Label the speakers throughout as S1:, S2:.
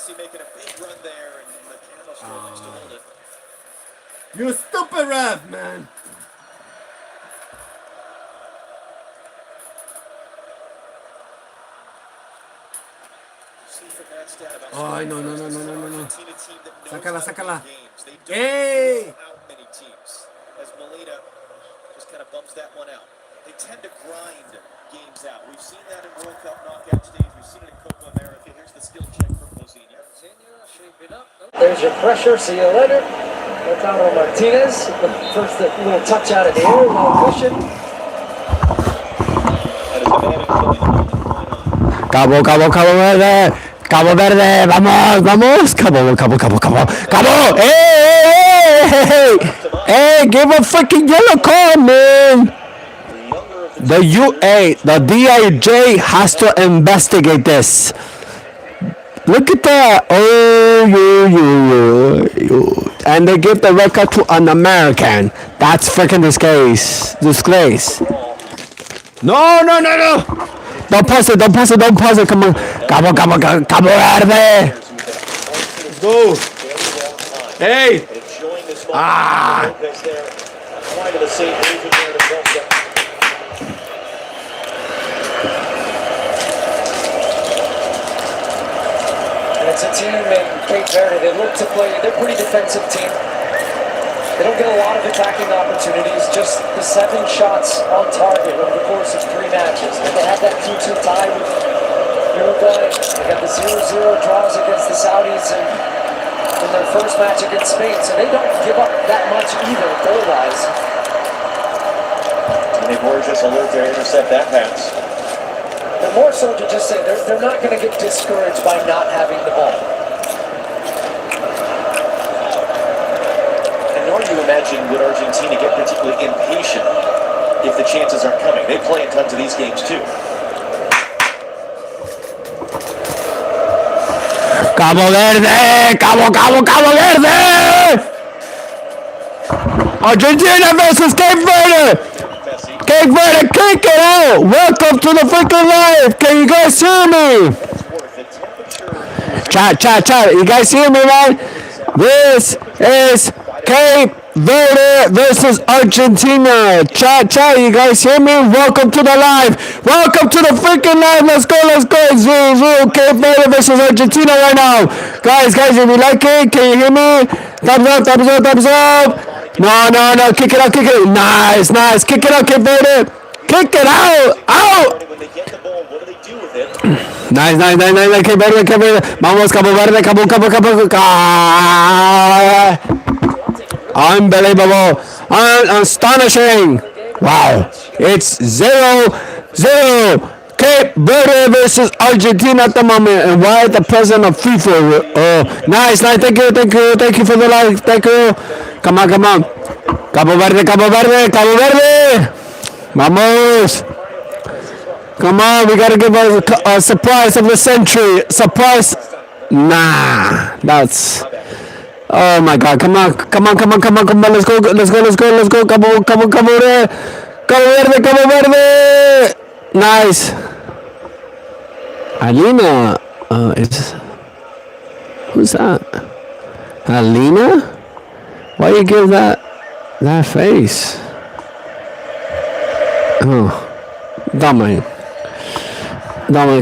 S1: Messi making a big run there, and the Candle struggling to hold it.
S2: You stupid ref, man. Ay, no. Sácala. ¡Ey!
S1: As Molina just kind of bumps that one out. They tend to grind games out. We've seen that in World Cup knockout stage. We've seen it in Copa America. Here's the skill check from Mozinho.
S3: There's your pressure. See you later. Lautaro Martinez. First little touch out of the air, a little cushion.
S2: Cabo Verde. Cabo Verde, vamos. Cabo. Hey, give a freaking yellow card, man. The DIJ has to investigate this. Look at that. And they give the red card to an American. That's freaking disgrace. No. Don't pass it. Come on. Cabo Verde. Let's go. Hey.
S3: And it's a team in Cape Verde. They look to play. They're a pretty defensive team. They don't get a lot of attacking opportunities, just the 7 shots on target over the course of 3 matches. And they had that 2-2 tie with Uruguay. They got the 0-0 draws against the Saudis in their first match against Spain. So they don't give up that much either, goal-wise.
S1: And they were just alert to intercept that pass.
S3: But more so to just say they're not going to get discouraged by not having the ball.
S1: You imagine would Argentina get particularly impatient if the chances aren't coming? They play in tons of these games too.
S2: Cabo Verde. Argentina versus Cape Verde. Cape Verde, kick it out. Welcome to the freaking live. Can you guys hear me? Chat. You guys hear me, right? This is Cape Verde versus Argentina. Chat, you guys hear me? Welcome to the live. Welcome to the freaking live. Let's go. 0-0. Cape Verde versus Argentina right now. Guys, if you like it, can you hear me? Thumbs up. No. Kick it out. Nice. Kick it out, Cape Verde. Kick it out.
S1: When they get the ball, what do they do with it?
S2: Nice. Cape Verde. Vamos, Cabo Verde. Cabo. Unbelievable. Astonishing. Wow. It's 0-0. Cape Verde versus Argentina at the moment. And why the president of FIFA? Nice. Thank you for the live. Thank you. Come on. Cabo Verde. Vamos. Come on. We got to give a surprise of the century. Surprise. Nah. That's... Oh my God! Come on! Let's go! Cabo Verde! Nice. Alina, who's that? Alina? Why you give that face? Oh, dummy. Come on,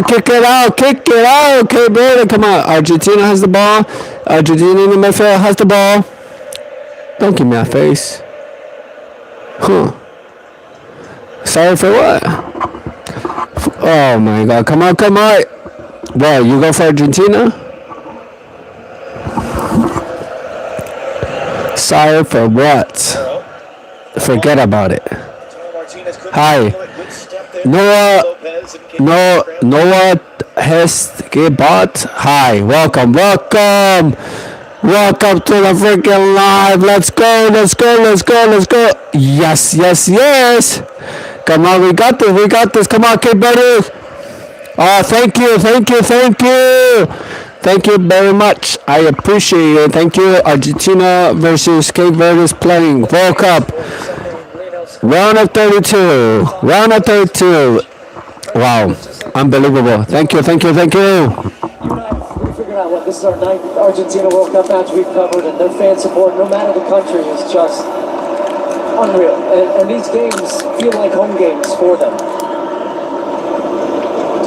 S2: kick it out, Cape Verde, come on, Argentina has the ball, Argentina in the midfield has the ball, don't give me that face, sorry for what, oh my God, come on, what, you go for Argentina, sorry for what, forget about it, hi. Noah Hesgebot. Hi, welcome to the freaking live. Let's go. Yes. Come on, we got this. Come on, Cape Verde. Oh, thank you. Thank you very much. I appreciate it. Thank you. Argentina versus Cape Verde is playing World Cup. Round of 32. Wow. Unbelievable. Thank you, thank you, thank you.
S3: You and I, we figured out what this is our ninth Argentina World Cup match we've covered, and their fan support, no matter the country, is just unreal. And these games feel like home games for them.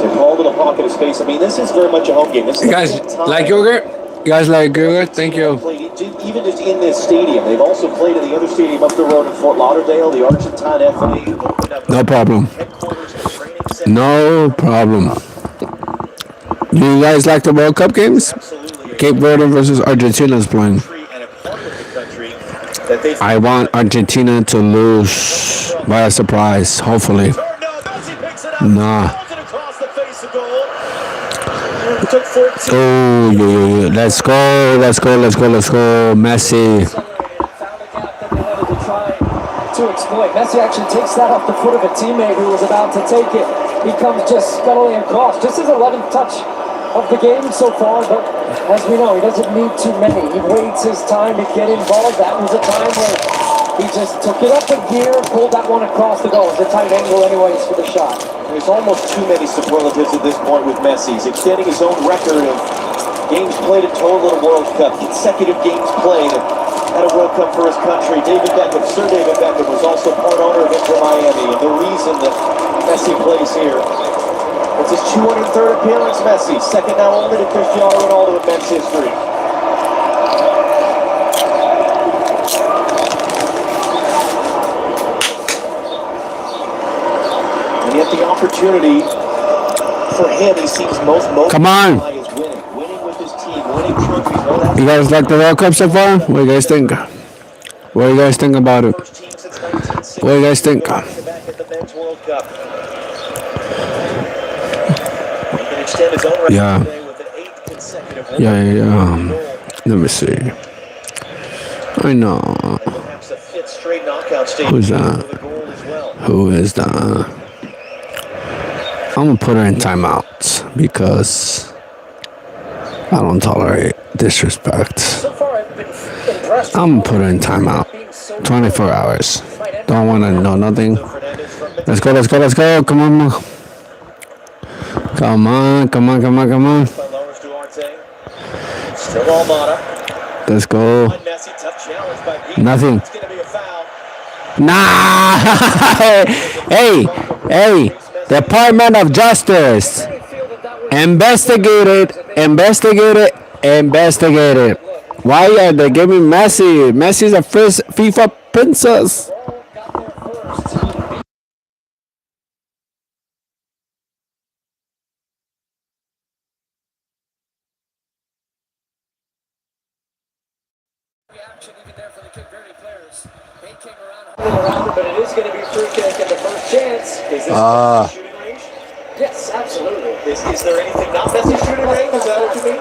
S1: To call to the pocket of space. I mean, this is very much a home game. This is
S2: You guys like yogurt? You guys like yogurt? Thank you.
S1: Even just in this stadium, they've also played in the other stadium up the road in Fort Lauderdale, the Argentine FA.
S2: No problem.
S1: Headquarters and training center.
S2: No problem. Do you guys like the World Cup games?
S1: Absolutely.
S2: Cape Verde versus Argentina is playing.
S1: And a part of the country that they
S2: I want Argentina to lose by a surprise, hopefully. Nah.
S1: Took 14.
S2: Oh, yeah. Let's go. Messi.
S3: To exploit. Messi actually takes that off the foot of a teammate who was about to take it. He comes just scuttling across. Just his 11th touch of the game so far, but as we know, he doesn't need too many. He waits his time to get involved. That was a time where he just took it up a gear, pulled that one across the goal. It's a tight angle anyways for the shot.
S1: There's almost too many superlatives at this point with Messi. He's extending his own record of games played in total at a World Cup, consecutive games played at a World Cup for his country. Sir David Beckham was also part owner of Inter Miami, and the reason that Messi plays here. It's his 203rd appearance, Messi, second now only to Cristiano Ronaldo in men's history. And yet the opportunity for him, he seems most
S2: Come on.
S1: is winning with his team, winning trophies.
S2: You guys like the World Cup so far? What do you guys think? What do you guys think about it?
S1: First team since 1960.
S2: What do you guys think?
S1: Back at the men's World Cup. He can extend his own record
S2: Yeah.
S1: today with an 8th consecutive World
S2: Yeah. Let me see. I know.
S1: Perhaps a 5th straight knockout stage.
S2: Who's that?
S1: With a goal as well.
S2: Who is that? I'm gonna put her in timeout because I don't tolerate disrespect.
S3: So far, I've been impressed.
S2: I'm gonna put her in timeout. 24 hours. Don't wanna know nothing. Let's go. Come on. Come on.
S1: By Lawrence Duarte. Still Almada.
S2: Let's go.
S1: Messi, tough challenge by Pete.
S2: Nothing.
S1: It's going to be a foul.
S2: Nah. Hey. Department of Justice. Investigate it. Why are they giving Messi? Messi's the first FIFA princess.
S3: Even there for the Cape Verde players. They came around, but it is going to be free kick and the first chance.
S1: Is this shooting range?
S3: Yes, absolutely.
S1: Is there anything not Messi shooting range? Is that what you mean?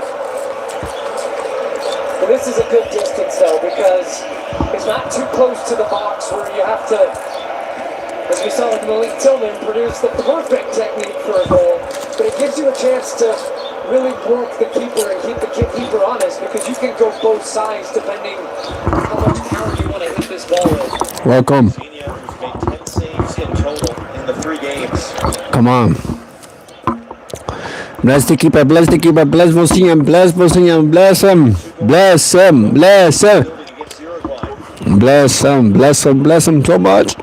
S3: But this is a good distance though, because it's not too close to the box where you have to, as we saw with Malik Tillman, produce the perfect technique for a goal. But it gives you a chance to really work the keeper and keep the keeper honest, because you can go both sides depending how much power you want to hit this ball with.
S2: Welcome.
S1: Senior, who's made 10 saves in total in the 3 games.
S2: Come on. Bless the keeper. Bless Vosinha. Bless him so much.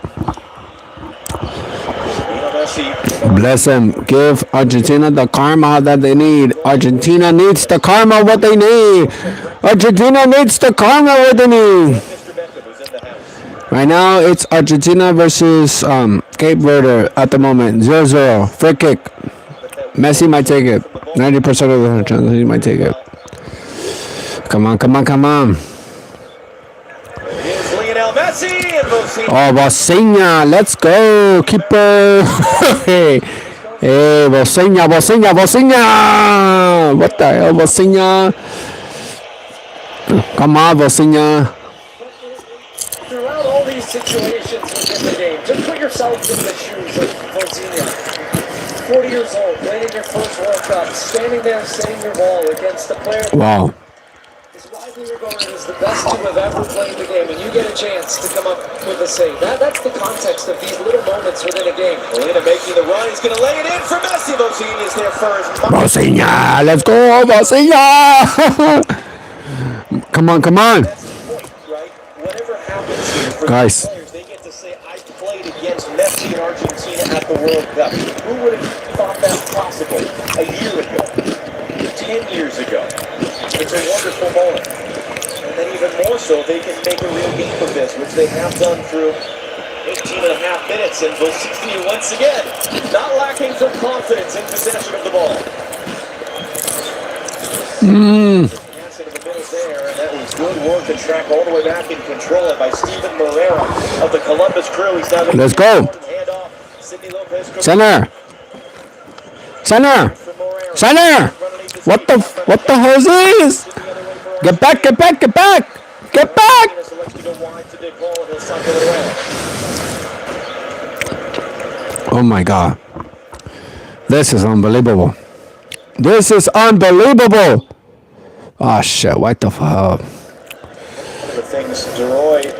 S2: Bless him. Give Argentina the karma that they need. Argentina needs the karma what they need. Right now, it's Argentina versus Cape Verde at the moment. 0-0. Free kick. Messi might take it. 90% of the chance he might take it. Come on.
S1: Here's Lionel Messi and Vosinha.
S2: Oh, Vosinha. Let's go. Keeper. Hey, Vosinha. What the hell, Vosinha? Come on, Vosinha.
S3: Throughout all these situations within the game, just put yourself in the shoes of Vosinha. 40 years old, playing your first World Cup, standing there setting your ball against the player.
S2: Wow.
S3: His rival widely regarded as the best to have ever played the game, and you get a chance to come up with a save. That's the context of these little moments within a game.
S1: Molina making the run. He's going to lay it in for Messi. Mosini is there first.
S2: Bosinya, let's go, Bosinya! Come on, come on.
S1: That's the point, right? Whatever happens here for
S2: Guys.
S1: these players, they get to say, I played against Messi in Argentina at the World Cup. Who would have thought that possible a year ago, 10 years ago? It's a wonderful moment. And then even more so, they can make a real game of this, which they have done through 18 and a half minutes. And Bosini once again, not lacking for confidence in possession of the ball. Pass into the middle there, and that was good work to track all the way back and control it by Steven Moreira of the Columbus Crew. He's now going to
S2: Let's go.
S1: hand off. Sidney Lopez
S2: Center. Center.
S1: for Moreira.
S2: Center. What the hell is this? Get back, get back, get back. Get back.
S1: So let's go wide to Dick Ball, and he'll suck it around.
S2: Oh my God. This is unbelievable. This is unbelievable. Oh shit, what the fuck?
S1: One of the things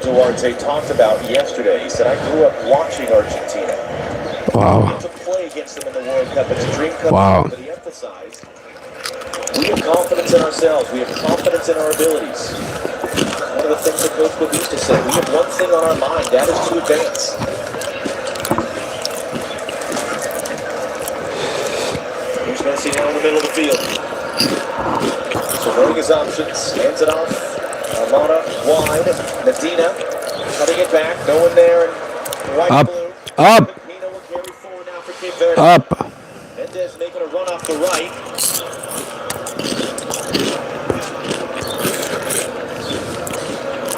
S1: Duarte talked about yesterday, he said, I grew up watching Argentina.
S2: Wow.
S1: To play against them in the World Cup, it's a dream come
S2: Wow.
S1: true, but he emphasized, we have confidence in ourselves, we have confidence in our abilities. One of the things that Coach Bob used to say, we have one thing on our mind, that is to advance. Here's Messi now in the middle of the field. So knowing his options, hands it off. Almada wide. Medina cutting it back. No one there. And white
S2: Up.
S1: blue.
S2: Up.
S1: Medina will carry forward now for Cape Verde.
S2: Up.
S1: Mendez making a run off the right.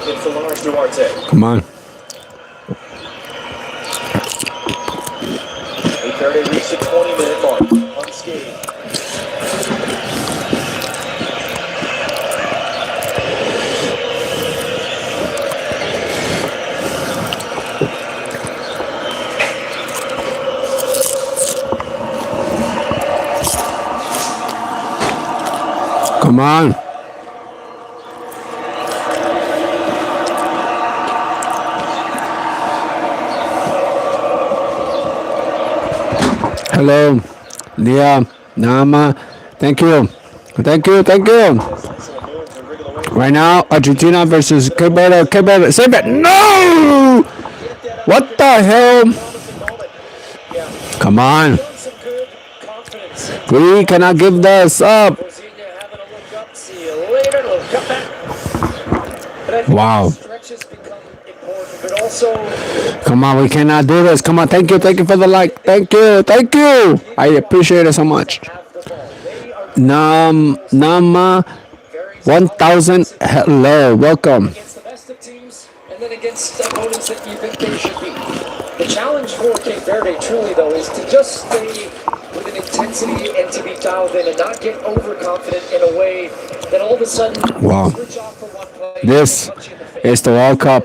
S1: In for Lars Duarte.
S2: Come on.
S1: Cape Verde reached the 20-minute mark. Unscathed.
S2: Come on. Hello, Leah, Nama. Thank you. Thank you. Thank you. Right now, Argentina versus Cape Verde. Cape Verde. Save it. No! What the hell? Come on.
S3: Some good confidence.
S2: We cannot give this up.
S3: Bosnia having a look up. See you later. Little cutback. But I think
S2: Wow.
S3: stretches become important, but also
S2: Come on, we cannot do this. Come on, thank you for the like. Thank you. I appreciate it so much.
S3: have the ball. They are
S2: Nama, 1,000. Hello, welcome.
S3: against the best of teams and then against opponents that you think they should beat. The challenge for Cape Verde truly though is to just stay with an intensity and to be dialed in and not get overconfident in a way that all of a sudden
S2: Wow.
S3: switch off for one play.
S2: This
S3: punch you in the face.
S2: is the World Cup.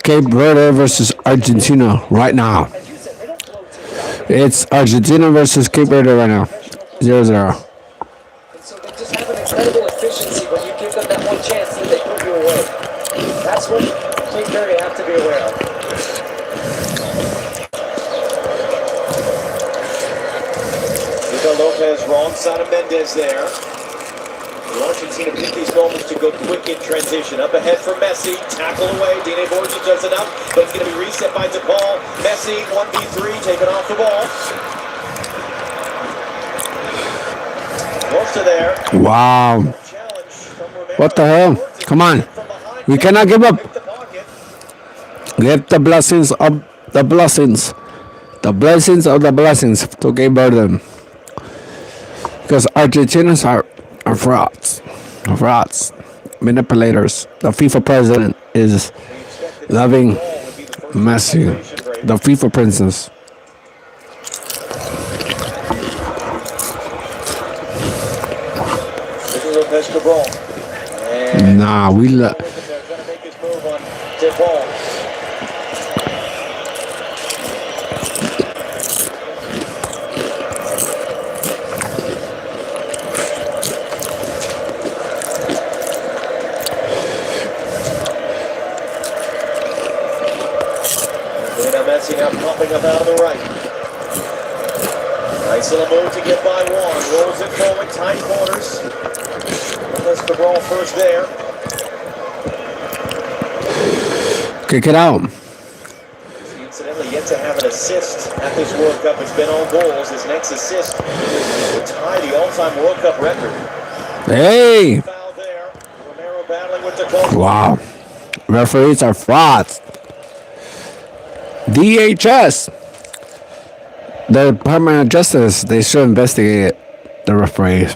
S2: Cape Verde versus Argentina right now.
S3: As you said, they don't blow teams out.
S2: It's Argentina versus Cape Verde right now. 0-0.
S3: And so they just have an incredible efficiency when you give them that one chance that they put you away. That's what Cape Verde have to be aware of.
S1: Hugo Lopez wrong side of Mendez there. Argentina pick these moments to go quick in transition. Up ahead for Messi. Tackle away. Dine Borges does enough, but it's going to be reset by DePaul. Messi, 1v3, taken off the ball. Close to there.
S2: Wow.
S1: Challenge from Romero.
S2: What the hell? Come on. We cannot give up.
S1: Pick the pocket.
S2: Get the blessings of the blessings. The blessings of the blessings to Cape Verde. Because Argentinians are frauds. Frauds. Manipulators. The FIFA president is loving Messi. The FIFA princess.
S1: Lopez Cabral. And
S2: Nah, we
S1: they're going to make his move on DePaul. popping up out of the right. Nice little move to get by one. Rolls it forward, tight corners. Let's the ball first there.
S2: Kick it out.
S1: Incidentally, yet to have an assist at this World Cup. It's been all goals. His next assist will tie the all-time World Cup record.
S2: Hey!
S1: Foul there. Romero battling with the call.
S2: Wow. Referees are frauds. DHS. The Department of Justice, they should investigate the referees.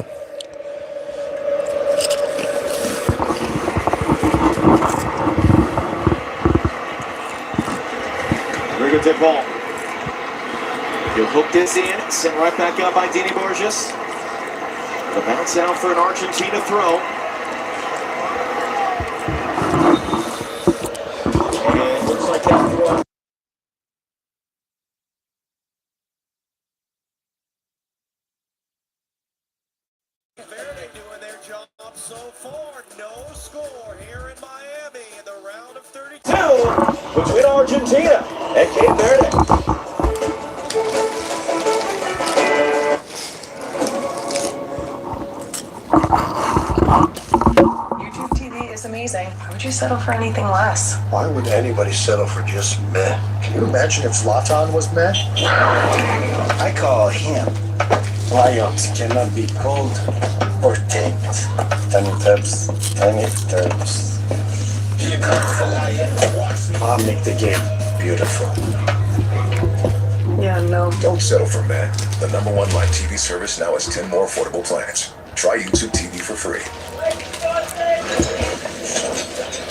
S1: Very good tip ball. He'll hook this in, sent right back out by Dini Borges. The bounce out for an Argentina throw. And looks like that throw. Doing their job so far. No score here in Miami in the round of 32 between Argentina and Cape Verde.
S4: YouTube TV is amazing. Why would you settle for anything less?
S5: Why would anybody settle for just meh? Can you imagine if Zlatan was meh? I call him lions cannot be pulled or tamed. Tiny terms. I'll make the game beautiful.
S4: Yeah, no.
S6: Don't settle for meh. The #1 live TV service now has 10 more affordable plans. Try YouTube TV for free.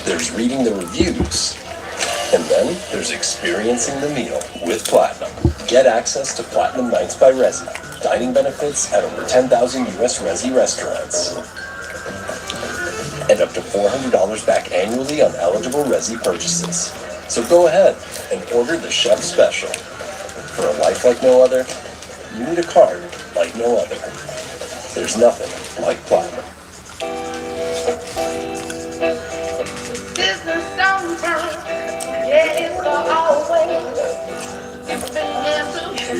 S7: There's reading the reviews, and then there's experiencing the meal with Platinum. Get access to Platinum Nights by Resi, dining benefits at over 10,000 US Resi restaurants, and up to $400 back annually on eligible Resi purchases. So go ahead and order the Chef Special. For a life like no other, you need a card like no other. There's nothing like Platinum.
S8: Business over. Yeah, it's always. It's been business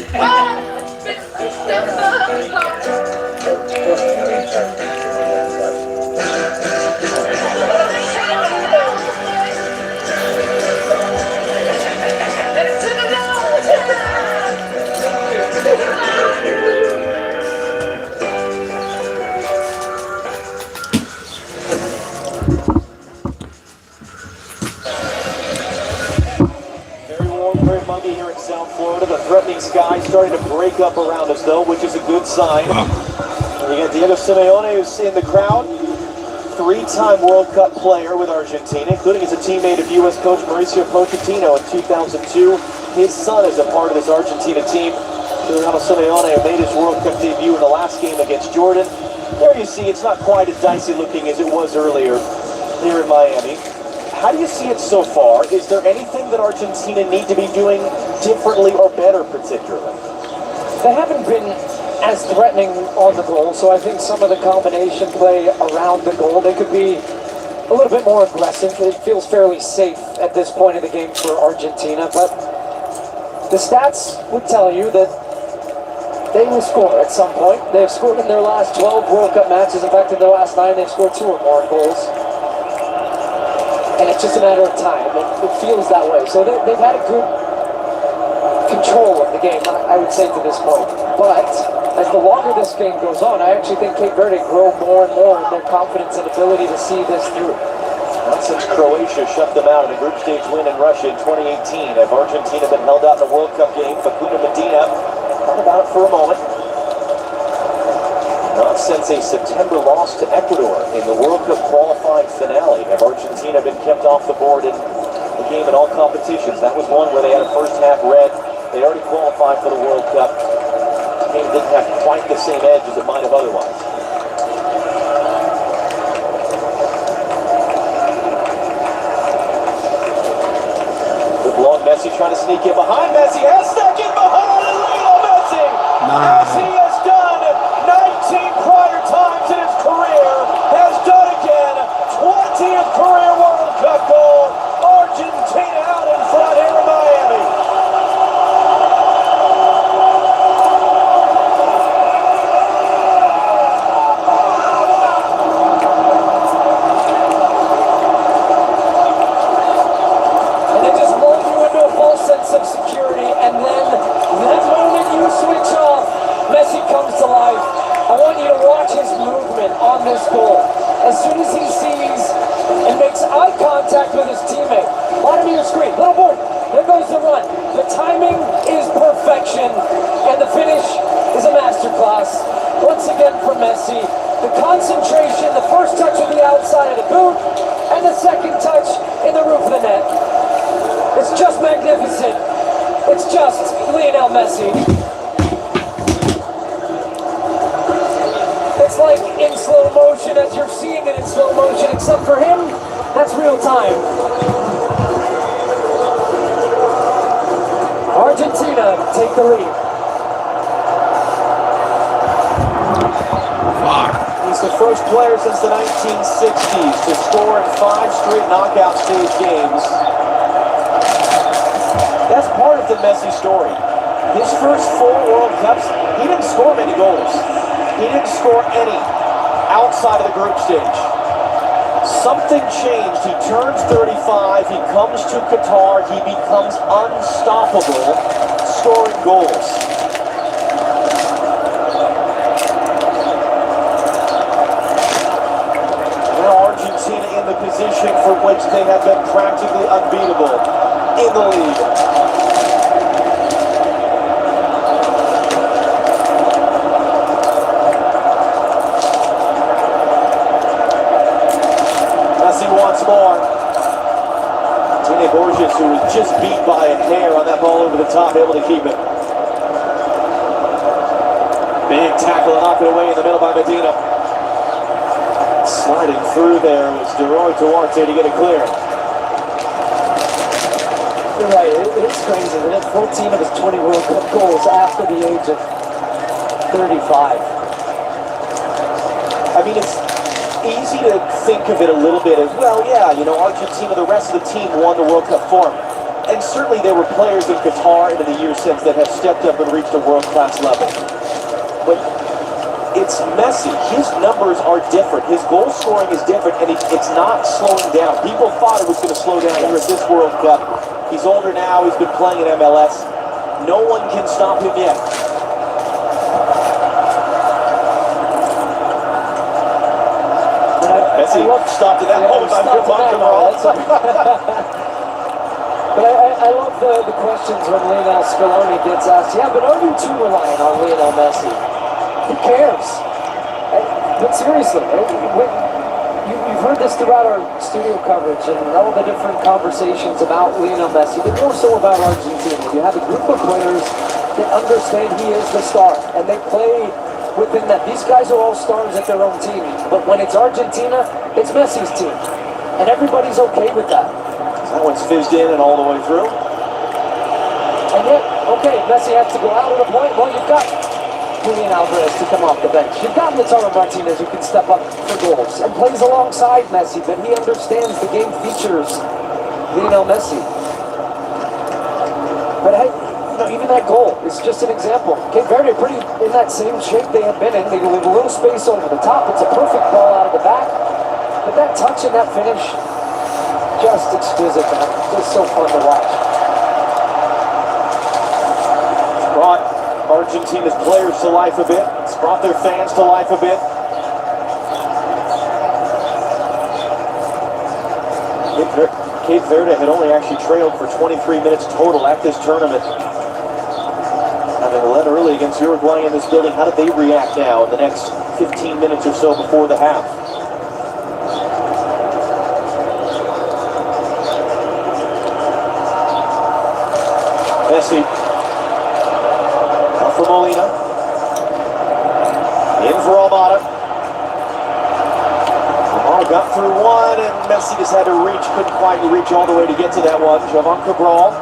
S1: Very muggy here in South Florida. The threatening sky starting to break up around us, though, which is a good sign. You got Diego Simeone, who's in the crowd. Three-time World Cup player with Argentina, including as a teammate of U.S. coach Mauricio Pochettino in 2002. His son is a part of this Argentina team. Diego Simeone made his World Cup debut in the last game against Jordan. There you see, it's not quite as dicey looking as it was earlier here in Miami. How do you see it so far? Is there anything that Argentina need to be doing differently or better particularly?
S3: They haven't been as threatening on the goal, so I think some of the combination play around the goal, they could be a little bit more aggressive. It feels fairly safe at this point in the game for Argentina, but the stats would tell you that they will score at some point. They've scored in their last 12 World Cup matches. In fact, in their last 9, they've scored 2 or more goals. And it's just a matter of time. It feels that way. So they've had a good control of the game, I would say, to this point. But as the longer this game goes on, I actually think Cape Verde grow more and more in their confidence and ability to see this through.
S1: Not since Croatia shut them out in a group stage win in Russia in 2018. Have Argentina been held out in the World Cup game? Facundo Medina thought about it for a moment. Not since a September loss to Ecuador in the World Cup qualifying finale have Argentina been kept off the board in the game in all competitions. That was one where they had a first half red. They already qualified for the World Cup. The game didn't have quite the same edge as it might have otherwise. Good long Messi trying to sneak in behind. Messi has stuck in behind Lionel Messi. As he has done 19 prior times in his career, has done again. 20th career World Cup goal. Argentina out in front here in Miami.
S3: I want you to watch his movement on this goal. As soon as he sees and makes eye contact with his teammate, bottom of your screen, little boy, there goes the run. The timing is perfection, and the finish is a masterclass. Once again from Messi, the concentration, the first touch with the outside of the boot, and the second touch in the roof of the net. It's just magnificent. It's just Lionel Messi. It's like in slow motion as you're seeing it in slow motion, except for him, that's real time. Argentina take the lead.
S1: He's the first player since the 1960s to score in 5 straight knockout stage games. That's part of the Messi story. His first 4 World Cups, he didn't score many goals. He didn't score any outside of the group stage. Something changed. He turns 35, he comes to Qatar, he becomes unstoppable, scoring goals. Now Argentina in the position for which they have been practically unbeatable in the league. Once more. Tine Borges, who was just beat by a hair on that ball over the top, able to keep it. Big tackle and knock it away in the middle by Medina. Sliding through there was DeRoy Duarte to get it clear.
S3: You're right, it's crazy that it's 14 of his 20 World Cup goals after the age of 35.
S1: I mean, it's easy to think of it a little bit as, well, yeah, you know, Argentina, the rest of the team won the World Cup for him. And certainly there were players in Qatar and in the years since that have stepped up and reached a world-class level. But it's Messi. His numbers are different. His goal scoring is different, and it's not slowing down. People thought it was going to slow down here at this World Cup. He's older now. He's been playing in MLS. No one can stop him yet. Messi stopped at that moment.
S3: But I love the questions when Lionel Scaloni gets asked, yeah, but are you too reliant on Lionel Messi? Who cares? But seriously, you've heard this throughout our studio coverage and all the different conversations about Lionel Messi, but more so about Argentina. You have a group of players that understand he is the star, and they play within that. These guys are all stars at their own team, but when it's Argentina, it's Messi's team, and everybody's okay with that.
S1: That one's fizzed in and all the way through.
S3: And yet, okay, Messi has to go out at a point. Well, you've got Julian Alvarez to come off the bench. You've got Lautaro Martinez who can step up for goals and plays alongside Messi, but he understands the game features Lionel Messi. But hey, even that goal is just an example. Cape Verde pretty in that same shape they have been in. They leave a little space over the top. It's a perfect ball out of the back. But that touch and that finish, just exquisite, man. It's so fun to watch.
S1: It's brought Argentina's players to life a bit. It's brought their fans to life a bit. Cape Verde had only actually trailed for 23 minutes total at this tournament. And they led early against Uruguay in this building. How did they react now in the next 15 minutes or so before the half? Messi. Out for Molina. In for Almada. Almada got through one, and Messi just had to reach, couldn't quite reach all the way to get to that one. Jovan Cabral.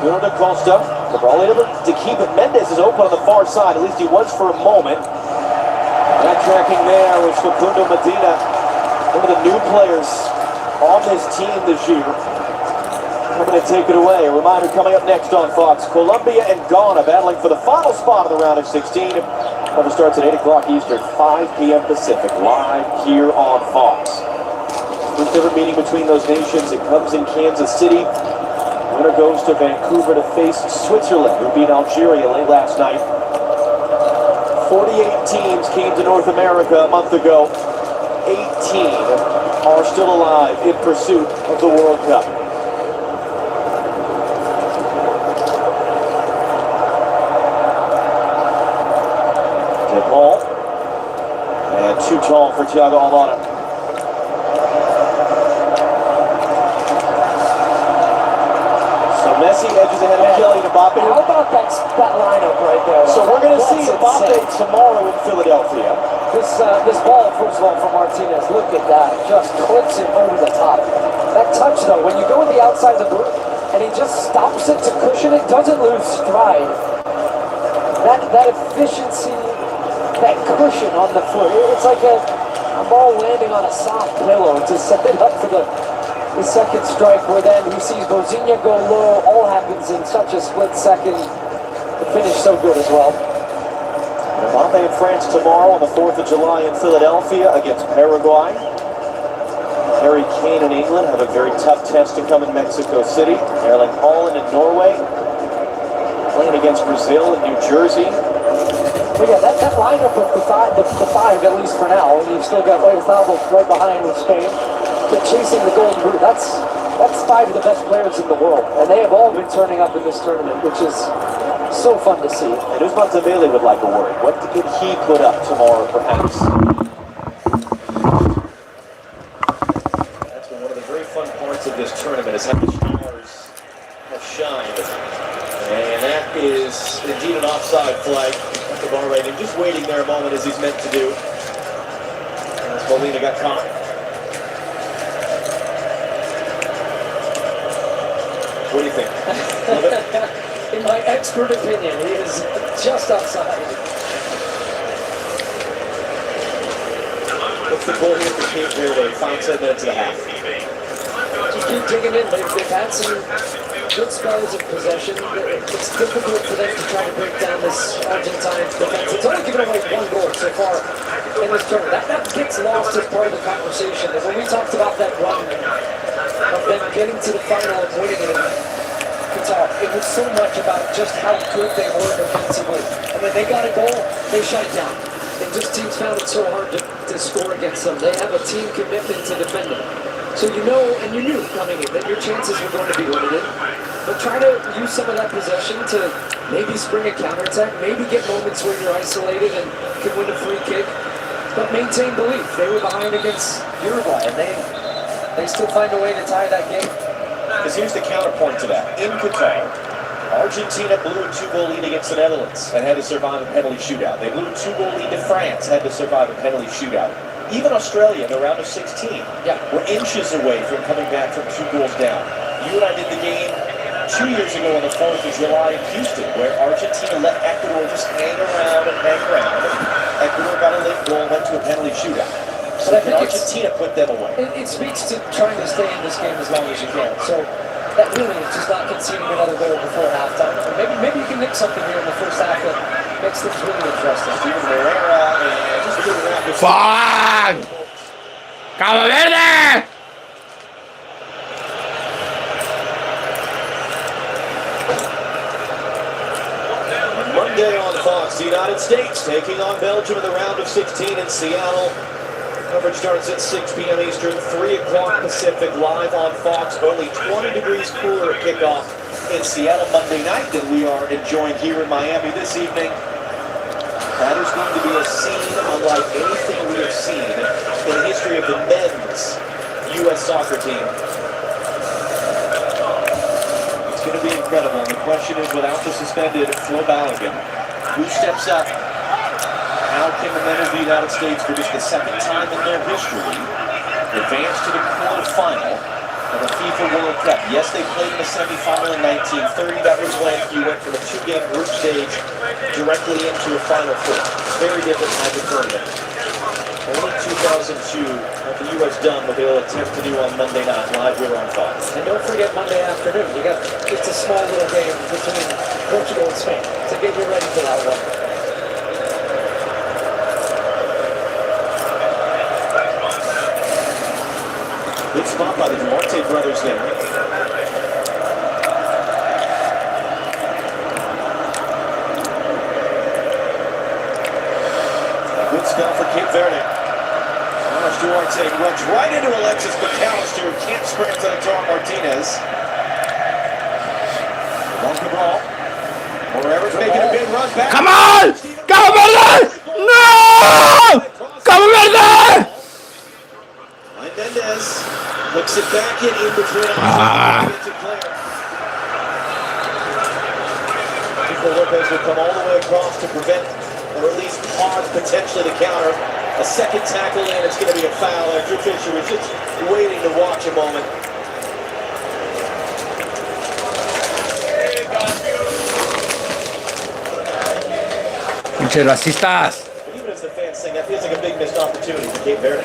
S1: Nuno da Costa. Cabral able to keep it. Mendes is open on the far side. At least he was for a moment. Backtracking there was Facundo Medina. One of the new players on this team this year. Coming to take it away. A reminder coming up next on Fox. Colombia and Ghana battling for the final spot of the round of 16. Cover starts at 8 o'clock Eastern, 5 p.m. Pacific, live here on Fox. First ever meeting between those nations. It comes in Kansas City. Winner goes to Vancouver to face Switzerland, who beat Algeria late last night. 48 teams came to North America a month ago. 18 are still alive in pursuit of the World Cup. Tip ball. And too tall for Thiago Almada. Messi edges ahead of Kylian Mbappe.
S3: How about that lineup right there?
S1: So we're going to see
S3: That's
S1: Mbappe
S3: insane.
S1: tomorrow in Philadelphia.
S3: This ball, first of all, from Martinez, look at that. Just clips it over the top. That touch, though, when you go with the outside the boot, and he just stops it to cushion it, doesn't lose stride. That efficiency, that cushion on the foot, it's like a ball landing on a soft pillow to set it up for the second strike, where then he sees Bozinha go low. All happens in such a split second. The finish so good as well.
S1: Mbappe in France tomorrow on the 4th of July in Philadelphia against Paraguay. Harry Kane in England have a very tough test to come in Mexico City. Erling Haaland in Norway. Playing against Brazil in New Jersey.
S3: But yeah, that lineup of the five, at least for now, and you've still got Oyarzabal right behind with Spain. But chasing the golden boot, that's five of the best players in the world, and they have all been turning up in this tournament, which is so fun to see.
S1: And Ousmane Dembele would like a word. What could he put up tomorrow, perhaps? That's been one of the very fun parts of this tournament, is how the stars have shined. And that is indeed an offside flag at the bar rating. Just waiting there a moment, as he's meant to do. As Molina got caught. What do you think? Love it?
S3: In my expert opinion, he is just outside.
S1: What's the goal here for Cape Verde? 5 minutes and a half.
S3: Just keep digging in. They've had some good spells of possession. It's difficult for them to try to break down this Argentine defense. It's only given away one goal so far in this tournament. That gets lost as part of the conversation. And when we talked about that run of them getting to the final and winning it in Qatar, it was so much about just how good they were defensively. And when they got a goal, they shut it down. And just teams found it so hard to score against them. They have a team commitment to defending. So you know, and you knew coming in, that your chances were going to be limited. But try to use some of that possession to maybe spring a counterattack, maybe get moments where you're isolated and can win a free kick. But maintain belief. They were behind against Uruguay, and they still find a way to tie that game.
S1: Because here's the counterpoint to that. In Qatar, Argentina blew a 2-goal lead against the Netherlands and had to survive a penalty shootout. They blew a 2-goal lead to France, had to survive a penalty shootout. Even Australia in the round of 16 were inches away from coming back from 2 goals down. You and I did the game 2 years ago on the 4th of July in Houston, where Argentina let Ecuador just hang around and hang around. Ecuador got a late goal, went to a penalty shootout. So can Argentina put them away?
S3: It speaks to trying to stay in this game as long as you can. So that really is just not conceding another goal before halftime. And maybe you can nick something here in the first half that makes things really interesting.
S1: Steven Herrera and just doing that.
S2: Fuck! Cabo Verde!
S1: Monday on Fox, the United States taking on Belgium in the round of 16 in Seattle. Coverage starts at 6 p.m. Eastern, 3 o'clock Pacific, live on Fox. Only 20 degrees cooler at kickoff in Seattle Monday night than we are enjoying here in Miami this evening. That is going to be a scene unlike anything we have seen in the history of the men's U.S. soccer team. It's going to be incredible. And the question is, without the suspended Flo Balogun, who steps up? How can the men of the United States, for just the second time in their history, advance to the quarterfinal of the FIFA World Cup? Yes, they played in the semifinal in 1930. That was when you went from a 2-game group stage directly into a Final Four. Very different type of tournament. Only 2002 have the U.S. done what they'll attempt to do on Monday night, live here on Fox.
S3: And don't forget Monday afternoon. You got just a small little game between Portugal and Spain to get you ready for that one.
S1: Good spot by the Duarte brothers there. spell for Cape Verde. Carlos Duarte runs right into Alexis McAllister, who can't sprint to Lautaro Martinez. Long Cabral. Moreira's making a big run back.
S2: Come on! Come on! No! Come on!
S1: Mendez looks it back in between Nico Lopez will come all the way across to prevent, or at least pause potentially the counter. A second tackle and it's going to be a foul. Drew Fisher was just waiting to watch a moment.
S2: Pinche racistas.
S1: Even as the fans sing, that feels like a big missed opportunity for Cape Verde.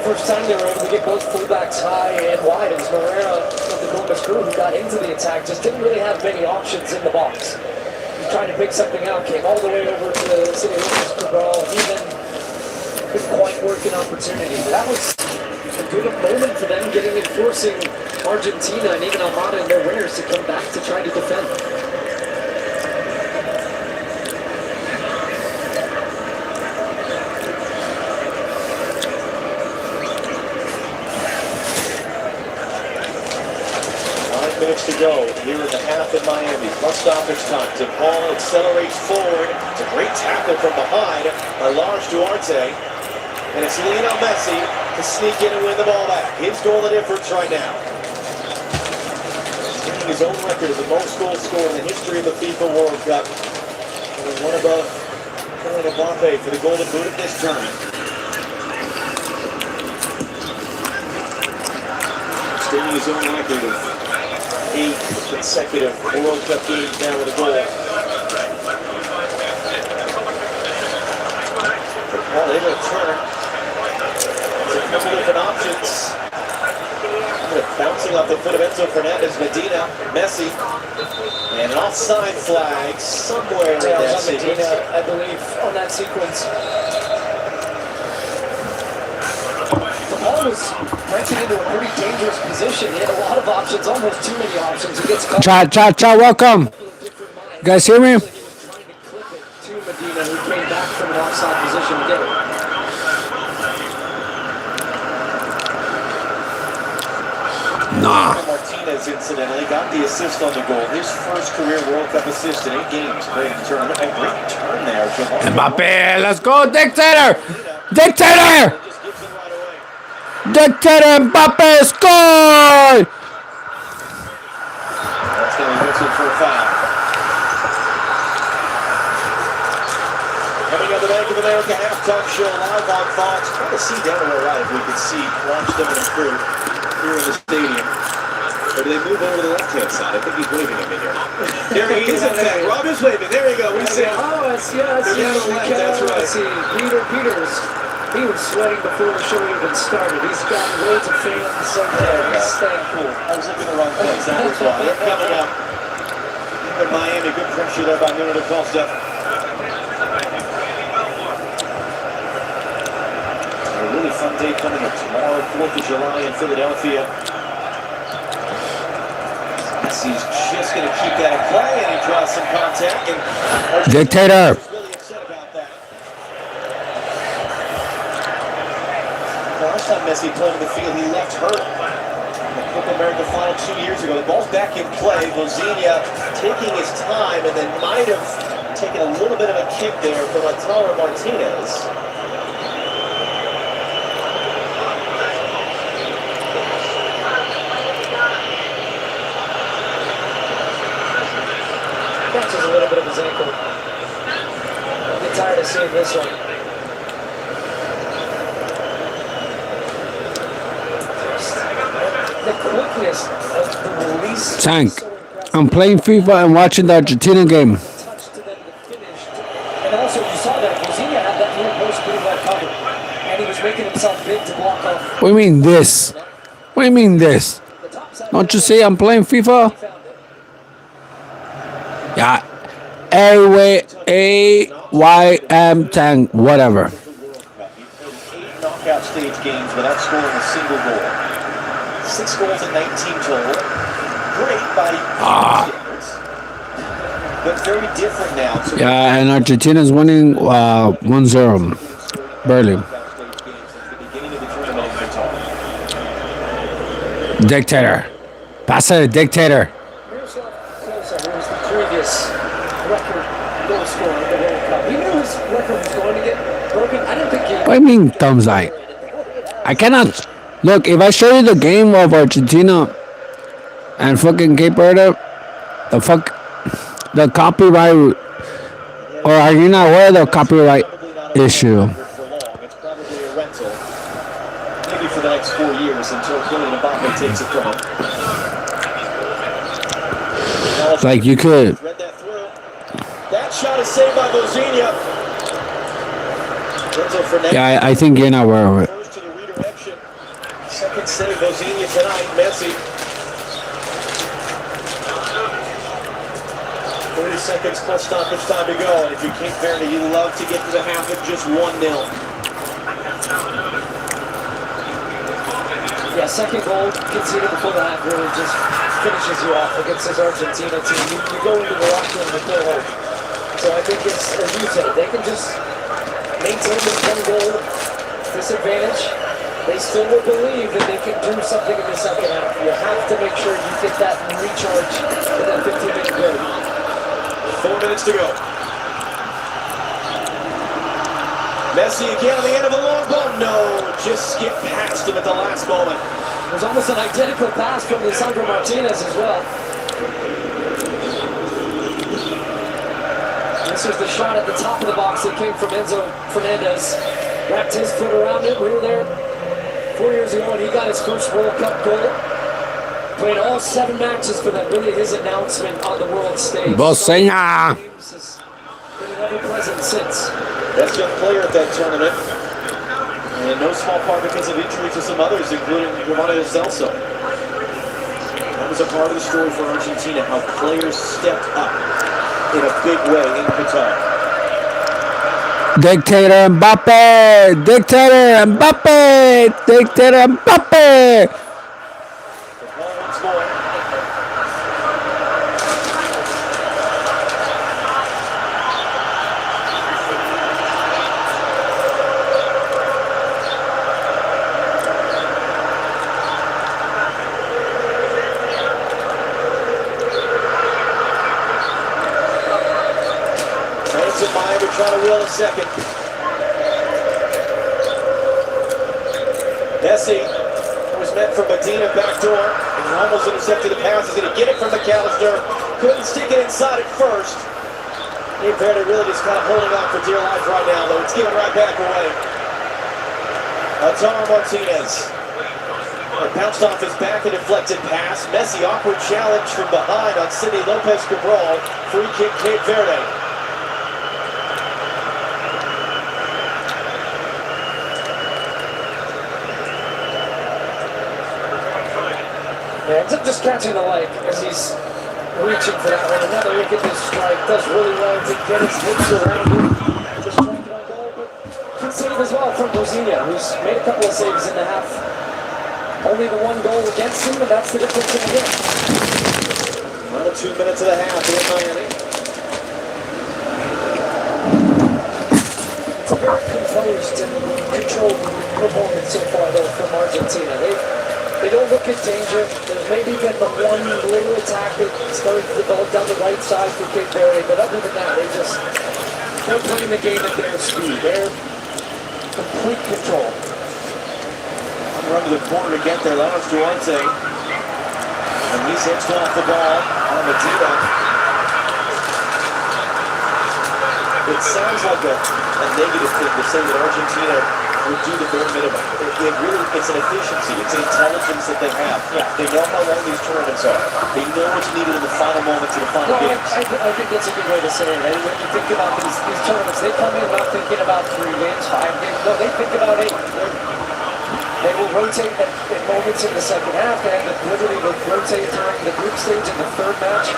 S3: First time they were able to get both fullbacks high and wide. It was Moreira of the Columbus Crew who got into the attack, just didn't really have many options in the box. He was trying to pick something out, came all the way over to the city of Lucas Cabral, even couldn't quite work an opportunity. That was a good moment for them, getting and forcing Argentina and even Almada and their winners to come back to try to defend.
S1: Minutes to go here in the half in Miami. Plus stoppage time. Tim Paul accelerates forward. It's a great tackle from behind by Lars Duarte. And it's Lionel Messi to sneak in and win the ball back. His goal of difference right now. He's taking his own record as the most goals scored in the history of the FIFA World Cup. And one above Kylian Mbappe for the Golden Boot at this tournament. Taking his own record of 8 consecutive World Cup games now with a goal. Paul able to turn. There's a couple different options. Bouncing off the foot of Enzo Fernandez, Medina, Messi, and an offside flag somewhere in that sequence.
S3: Medina, I believe, on that sequence. Paul was wrenching into a pretty dangerous position. He had a lot of options, almost too many options. He gets caught.
S2: Cha, welcome. You guys hear me?
S3: He was trying to clip it to Medina, who came back from an offside position to get it.
S2: Nah.
S1: Martinez incidentally got the assist on the goal. His first career World Cup assist in 8 games. Great turn. A great turn there.
S2: Mbappe, let's go, Dictator! Dictator! Dictator Mbappe, score!
S1: That's going to be whistled for a foul. Coming on the Bank of America halftime show live on Fox. Trying to see down to the right if we can watch them and crew here in the stadium. Or do they move over to the left-hand side? I think he's waving at me here. There he is, in fact. Rob is waving. There you go. We see.
S3: Oh, I see. That's right. I see. Peter Peters. He was sweating before the show even started. He's got loads of fans up there. He's thankful.
S1: I was looking in the wrong place. That was why. They're coming up in Miami. Good pressure there by Nuno da Costa. A really fun day coming up tomorrow, 4th of July in Philadelphia. Messi's just going to keep that in play, and he draws some contact. And
S2: Dictator.
S1: really upset about that. Last time Messi played in the field, he left hurt in the Copa America final 2 years ago. The ball's back in play. Bozenia taking his time and then might have taken a little bit of a kick there from Lautaro Martinez.
S3: Catches a little bit of his ankle. I'm tired of seeing this one. The quickness of the release.
S2: Tank. I'm playing FIFA and watching the Argentina game.
S3: Touch to them to finish. And also, you saw that Bozenia had that near post pretty well covered. And he was making himself big to block off.
S2: What do you mean this? What do you mean this?
S3: The top side.
S2: Don't you see I'm playing FIFA?
S3: He found it.
S2: Yeah. AYM Tank, whatever.
S1: He played 8 knockout stage games without scoring a single goal. 6 goals and 19 total. Great by standards. But very different now. So
S2: Yeah, and Argentina's winning 1-0. Barely. Dictator. Pass it, dictator.
S3: Miroslav Klose, who was the previous record goal scorer in the World Cup. He knew his record was going to get broken. I didn't think he...
S2: What do you mean thumbs eye? I cannot. Look, if I show you the game of Argentina and fucking Cape Verde, the copyright, or are you not aware of the copyright issue?
S1: It's probably a rental. Maybe for the next 4 years until Kylian Mbappe takes it from him.
S2: Like you could.
S1: Read that through. That shot is saved by Bozinha.
S2: Yeah, I think you're not aware of it.
S1: First to the redirection. Second save, Bozinha tonight. Messi. 30 seconds plus stoppage time to go. And if you're Cape Verde, you love to get to the half at just 1-0.
S3: Yeah, second goal conceded before the half really just finishes you off against this Argentina team. You go into the locker room with no hope. So I think it's, as you said, they can just maintain this one goal disadvantage. They still will believe that they can do something in the second half. You have to make sure you get that recharge in that 15-minute period.
S1: 4 minutes to go. Messi again on the end of a long ball. No, just skip past him at the last moment.
S3: It was almost an identical pass from Lisandro Martinez as well. This was the shot at the top of the box that came from Enzo Fernandez. Wrapped his foot around it. We were there 4 years ago when he got his first World Cup goal. Played all 7 matches for them. Really his announcement on the world stage.
S2: Bozinha.
S3: Has been ever present since.
S1: Best young player at that tournament. And no small part because of injury to some others, including Giovanni Celso. That was a part of the story for Argentina, how players stepped up in a big way in Qatar.
S2: Dictator Mbappe! Dictator Mbappe! Dictator Mbappe!
S1: The ball once more. Trying to will a second. Messi was meant for Medina backdoor and almost intercepted the pass. He's going to get it from McAllister. Couldn't stick it inside at first. Cape Verde really just kind of holding on for dear life right now, though. It's given right back away. Lautaro Martinez. It bounced off his back, a deflected pass. Messi, awkward challenge from behind on Sidney Lopez Cabral. Free kick, Cape Verde.
S3: Yeah, ends up just catching the leg as he's reaching for that one. Another look at this strike. Does really well to get his hips around it. Just trying to get on goal, but good save as well from Bozinha, who's made a couple of saves in the half. Only the one goal against him, and that's the difference in the game.
S1: Final 2 minutes of the half in Miami.
S3: It's a very composed and controlled performance so far, though, from Argentina. They don't look at danger. There's maybe been the one little attack that started to develop down the right side for Cape Verde, but other than that, they're playing the game at their speed. They're complete control.
S1: Run to the corner to get there. Leonard's Duarte. And he's hits off the ball on Medina. It sounds like a negative thing to say that Argentina would do the bare minimum. It's an efficiency. It's an intelligence that they have.
S3: Yeah.
S1: They know how long these tournaments are. They know what's needed in the final moments of the final games.
S3: I think that's a good way to say it. When you think about these tournaments, they come in not thinking about 3 games, 5 games. No, they think about 8. They will rotate at moments in the second half. They have the ability to rotate during the group stage in the third match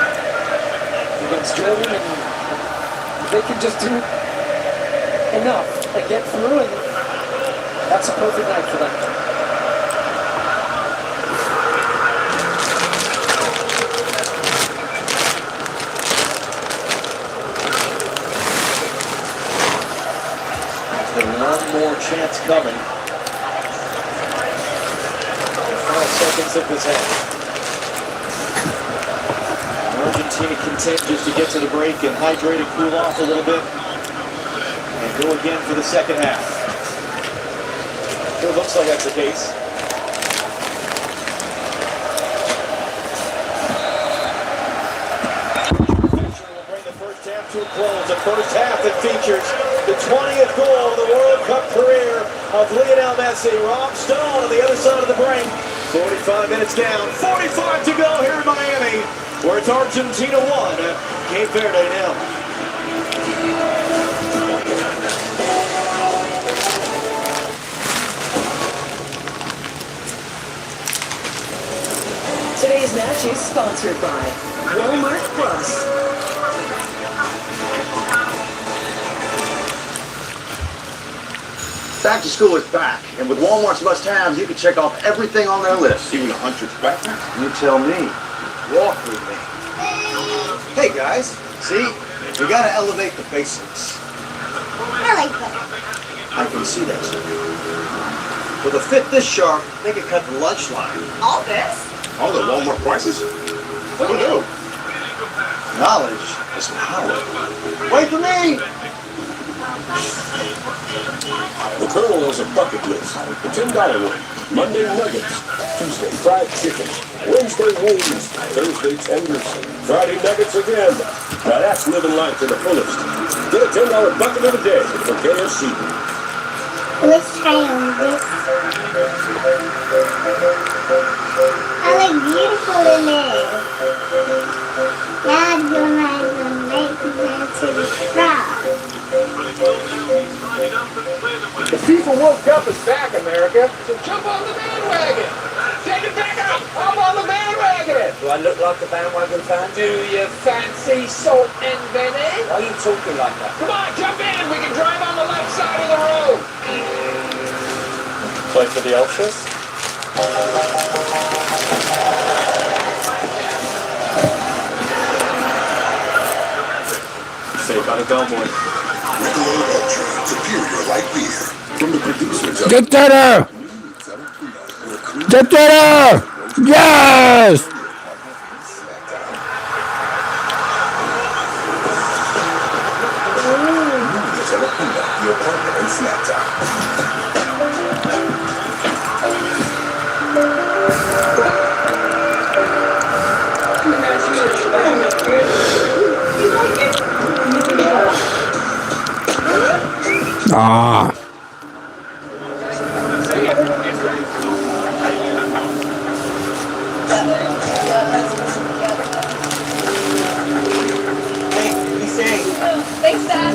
S3: against Germany, and they can just do enough and get through, and that's a perfect night for them.
S1: And one more chance coming. The final seconds of this half. Argentina continues to get to the break and hydrate and cool off a little bit. And go again for the second half. It looks like that's the case. To a close, the first half that features the 20th goal of the World Cup career of Lionel Messi. Rob Stone on the other side of the break. 45 minutes down, 45 to go here in Miami, where it's Argentina 1, Cape Verde nil.
S9: Today's match is sponsored by Walmart Plus.
S10: Back to school is back, and with Walmart's must-haves, you can check off everything on their list. Even a Hunter's backpack? You tell me. Walk with me. Hey guys, see? We gotta elevate the basics.
S8: I like that.
S10: I can see that, sir. With a fit this sharp, they could cut the lunch line.
S8: All this?
S10: All the Walmart prices? What do you do? Knowledge is power. Wait for me!
S11: The Colonel has a bucket list. The $10 one. Monday nuggets. Tuesday fried chicken. Wednesday wings. Thursday tenders. Friday nuggets again. Now that's living life to the fullest. Get a $10 bucket of a day from KFC.
S8: Let's try on this. I look beautiful in it. Now you're not going to make me to the crowd.
S12: The FIFA World Cup is back, America, so jump on the bandwagon. Take it back up. Hop on the bandwagon.
S3: Do I look like a bandwagon fan?
S12: Do you fancy salt and vinegar?
S3: Why are you talking like that?
S12: Come on, jump in. We can drive on the left side of the road.
S3: Play for the Ultras? Say about a bellboy.
S6: Superior light beer. From the producers of
S2: Dictator! Dictator! Yes!
S6: your partner in snack time.
S2: Ah.
S5: Hey, be safe.
S8: Thanks, Dad.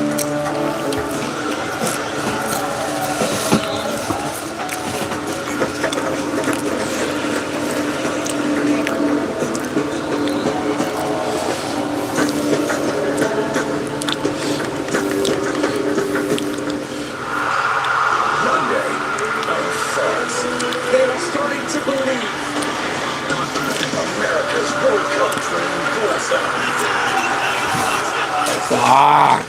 S2: Ah.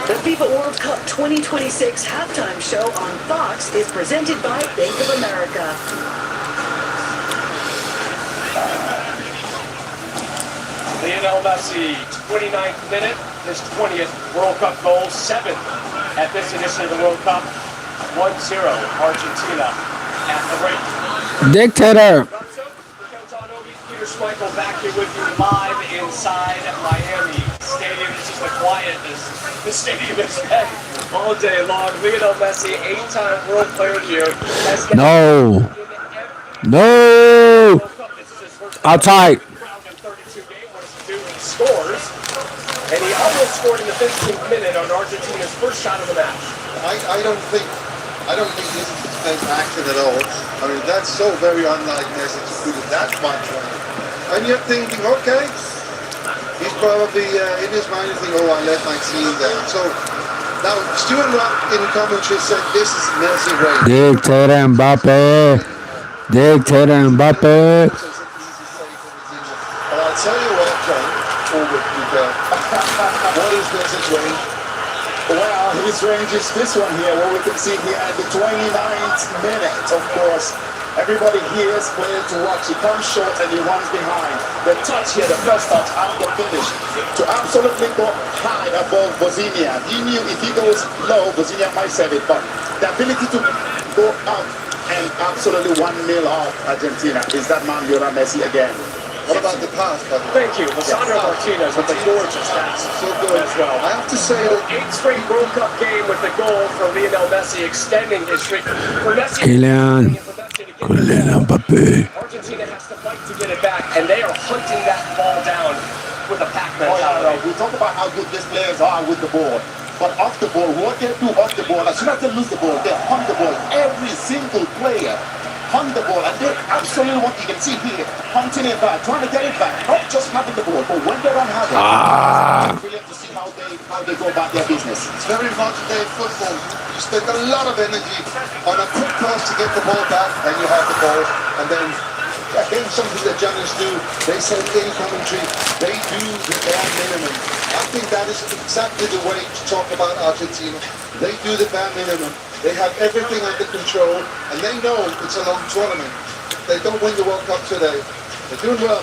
S9: The FIFA World Cup 2026 halftime show on Fox is presented by Bank of America.
S12: Lionel Messi, 29th minute, his 20th World Cup goal, 7th at this edition of the World Cup. 1-0, Argentina at the break.
S2: Dictator.
S12: Peter Schmeichel back here with you live inside Miami Stadium. This is the quietness the stadium has had all day long. Lionel Messi, 8-time World Player of the Year.
S2: No. No. Outside.
S12: Scores, and he almost scored in the 15th minute on Argentina's first shot of the match.
S13: I don't think this is his best action at all. I mean, that's so very unlike Messi to put it that much on. And you're thinking, okay, he's probably in his mind thinking, oh, I let Maxine down. So now Stuart Rock in commentary said this is Messi reign.
S2: Dictator Mbappe. Dictator Mbappe.
S13: But I'll tell you what, John, forward you go. What is Messi's range?
S5: Well, his range is this one here, what we can see here at the 29th minute, of course. Everybody here is playing to watch. He comes short and he runs behind. The touch here, the first touch and the finish. To absolutely go high above Bosnia. He knew if he goes low, Bosnia might save it. But the ability to go up and absolutely 1-0 off Argentina is that man, Lionel Messi again.
S13: What about the pass, buddy?
S12: Thank you. Lisandro Martinez with a gorgeous pass.
S13: So good.
S12: As well.
S13: I have to say that
S12: 8th straight World Cup game with the goal for Lionel Messi, extending his streak. For Messi,
S2: Kylian. Kylian Mbappe.
S12: Argentina has to fight to get it back, and they are hunting that ball down with a pack mentality.
S5: We talk about how good these players are with the ball. But off the ball, what they do off the ball, as soon as they lose the ball, they hunt the ball. Every single player hunt the ball, and they absolutely what you can see here, hunting it back, trying to get it back, not just having the ball, but when they don't have it, it's brilliant to see how they go about their business.
S13: it's very modern day football. You spend a lot of energy on a quick pass to get the ball back, and you have the ball, and then again something that journalists do. They say in commentary, they do the bare minimum. I think that is exactly the way to talk about Argentina. They do the bare minimum. They have everything under control, and they know it's a long tournament. They don't win the World Cup today. They're doing well.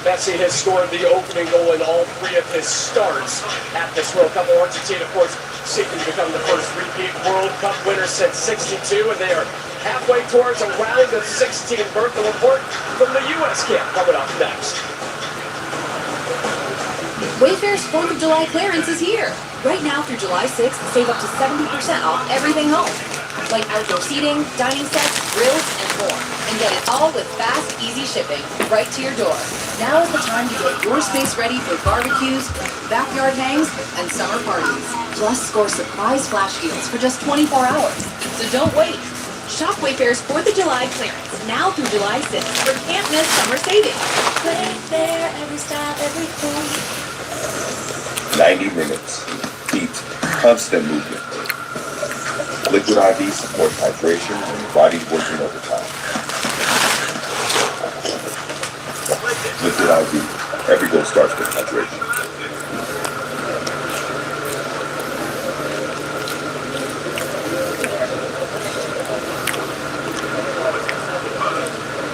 S12: Messi has scored the opening goal in all 3 of his starts at this World Cup. Argentina, of course, seeking to become the first repeat World Cup winner since '62, and they are halfway towards a round of 16 berth. The report from the U.S. camp coming up next.
S14: Wayfair's 4th of July clearance is here. Right now through July 6th, save up to 70% off everything home. Like outdoor seating, dining sets, grills, and more. And get it all with fast, easy shipping right to your door. Now is the time to get your space ready for barbecues, backyard hangs, and summer parties. Plus, score surprise flash deals for just 24 hours. So don't wait. Shop Wayfair's 4th of July clearance now through July 6th for can't miss summer savings. Wayfair, every style, every form.
S6: 90 minutes. Heat. Constant movement. Liquid IV supports hydration when your body's working overtime. Liquid IV. Every goal starts with hydration.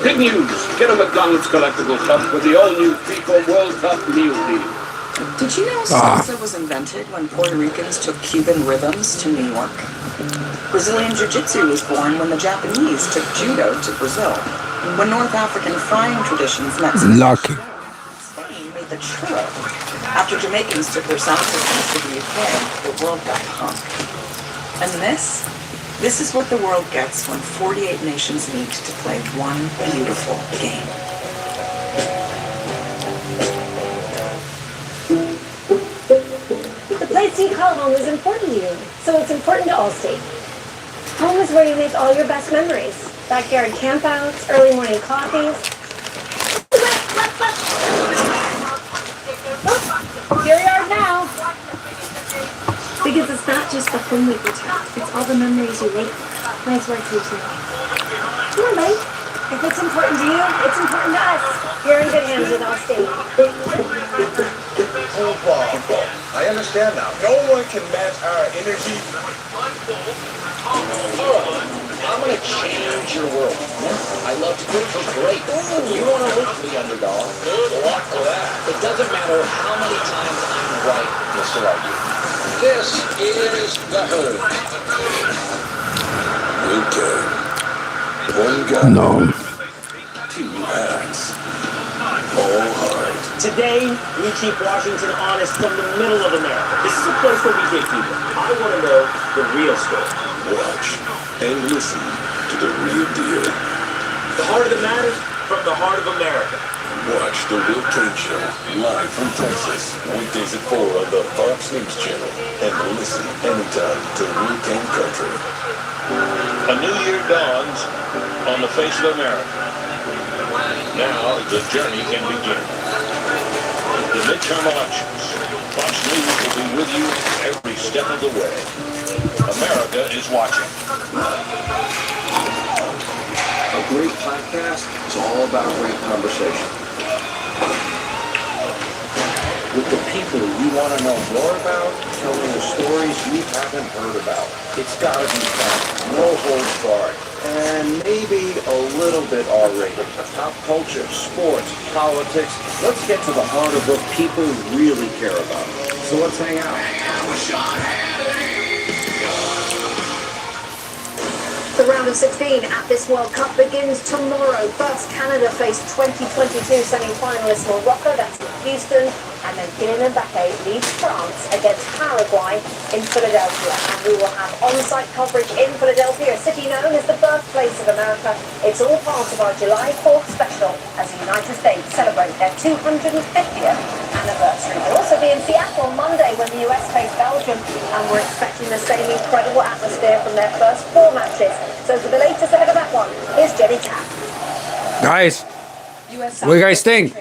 S11: Good news! Get a McDonald's collectible cup with the all-new FIFA World Cup meal deal.
S4: Did you know salsa was invented when Puerto Ricans took Cuban rhythms to New York? Brazilian Jiu-Jitsu was born when the Japanese took judo to Brazil. When North African frying traditions met Spain made the churro. After Jamaicans took their sound systems to the UK, the world got punk. And this is what the world gets when 48 nations meet to play one beautiful game.
S15: The place you call home is important to you, so it's important to Allstate. Home is where you make all your best memories. Backyard campouts, early morning coffees. Here we are now. Because it's not just the home we protect, it's all the memories you make. Nice work, you two. Come on, buddy. If it's important to you, it's important to us. You're in good hands with Allstate.
S5: I understand now. No one can match our energy.
S7: I'm gonna change your world. I love to cook for great. You wanna root for the underdog? Good luck with that. It doesn't matter how many times I'm right, Mr. Argue.
S11: This is the herd.
S6: Okay. One gun.
S2: No.
S6: 2 hands. All heart.
S1: Today, we keep Washington honest from the middle of America. This is a place where we dig people. I want to know the real story.
S6: Watch and listen to the real deal.
S1: The heart of the matter from the heart of America.
S6: Watch The Will Kane Show live from Texas, weekdays at 4 on the Fox News Channel. And listen anytime to Will Kane Country.
S11: A new year dawns on the face of America. Now the journey can begin. The midterm elections. Fox News will be with you every step of the way. America is watching.
S16: A great podcast is all about great conversation. With the people you want to know more about, telling the stories you haven't heard about. It's got to be fun, no holds barred, and maybe a little bit R-rated. Pop culture, sports, politics. Let's get to the heart of what people really care about. So let's hang out.
S9: The round of 16 at this World Cup begins tomorrow. First, Canada face 2022 semi-finalist Morocco. That's in Houston. And then Kylian Mbappe leads France against Paraguay in Philadelphia. And we will have on-site coverage in Philadelphia, a city known as the birthplace of America. It's all part of our July 4th special as the United States celebrate their 250th anniversary. We'll also be in Seattle on Monday when the US face Belgium. And we're expecting the same incredible atmosphere from their first 4 matches. So for the latest ahead of that one, here's Jenny Tapp.
S2: Guys, what do you guys think?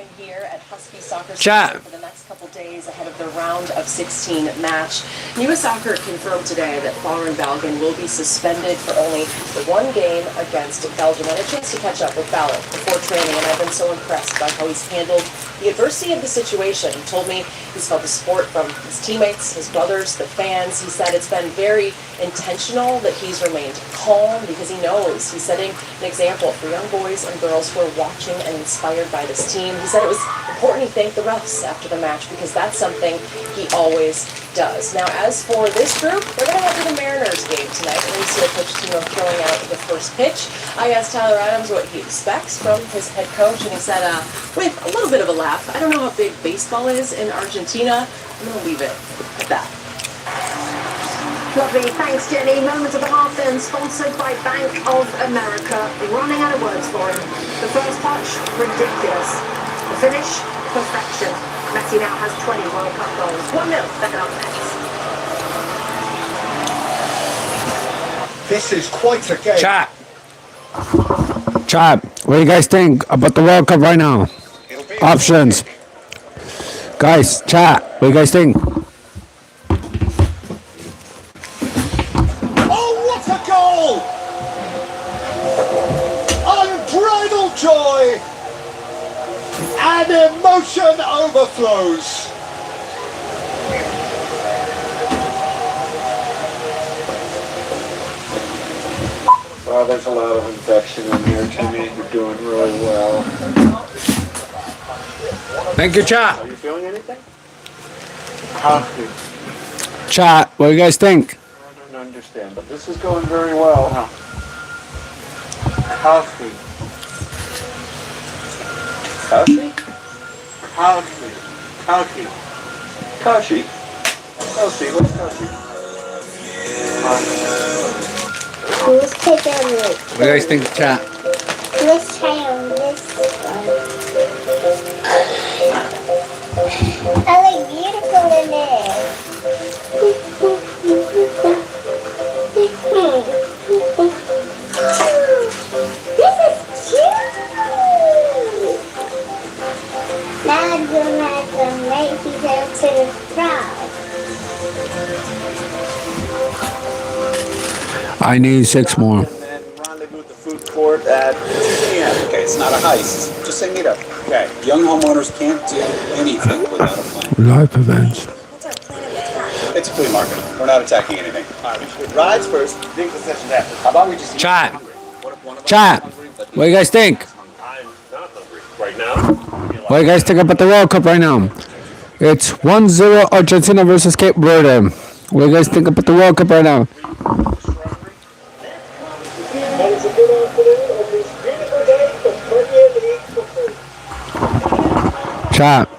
S2: Chat.
S17: For the next couple days ahead of the round of 16 match. U.S. Soccer confirmed today that Folarin Balogun will be suspended for only the 1 game against Belgium. I had a chance to catch up with Balogun before training, and I've been so impressed by how he's handled the adversity of the situation. He told me he's felt the support from his teammates, his brothers, the fans. He said it's been very intentional that he's remained calm because he knows he's setting an example for young boys and girls who are watching and inspired by this team. He said it was important he thanked the refs after the match because that's something he always does. Now, as for this group, they're going to head to the Mariners game tonight. And we see the coach team throwing out the first pitch. I asked Tyler Adams what he expects from his head coach, and he said, with a little bit of a laugh, I don't know how big baseball is in Argentina. I'm going to leave it at that.
S9: Lovely, thanks Jenny. Moment of the half then, sponsored by Bank of America. Running out of words for him. The first touch, ridiculous. The finish, perfection. Messi now has 20 World Cup goals. 1-0, second half next.
S13: This is quite a game.
S2: Chat, what do you guys think about the World Cup right now? Options. Guys, chat, what do you guys think?
S13: Oh, what a goal! Unbridled joy! And emotion overflows.
S18: Well, there's a lot of infection in here, Jimmy. You're doing really well.
S2: Thank you, chat.
S18: Are you feeling anything? Healthy.
S2: Chat, what do you guys think?
S18: I don't understand, but this is going very well. Healthy. Healthy? Healthy. Healthy. Kashi? Healthy, what's Kashi?
S8: Who's taking it?
S2: What do you guys think, chat?
S8: Let's try on this one. I look beautiful in it. This is cute. Now I'm gonna have to make these out to the crowd.
S2: I need 6 more.
S10: Rendezvous at the food court at 2 p.m. Okay, it's not a heist. Just say meet up. Okay. Young homeowners can't do anything without a plan.
S2: Life events.
S10: It's a flea market. We're not attacking anything. All right, we should rides first, think the session after. How about we just
S2: Chat. Chat. What do you guys think?
S11: I'm not hungry right now.
S2: What do you guys think about the World Cup right now? It's 1-0 Argentina versus Cape Verde. What do you guys think about the World Cup right now? Chat.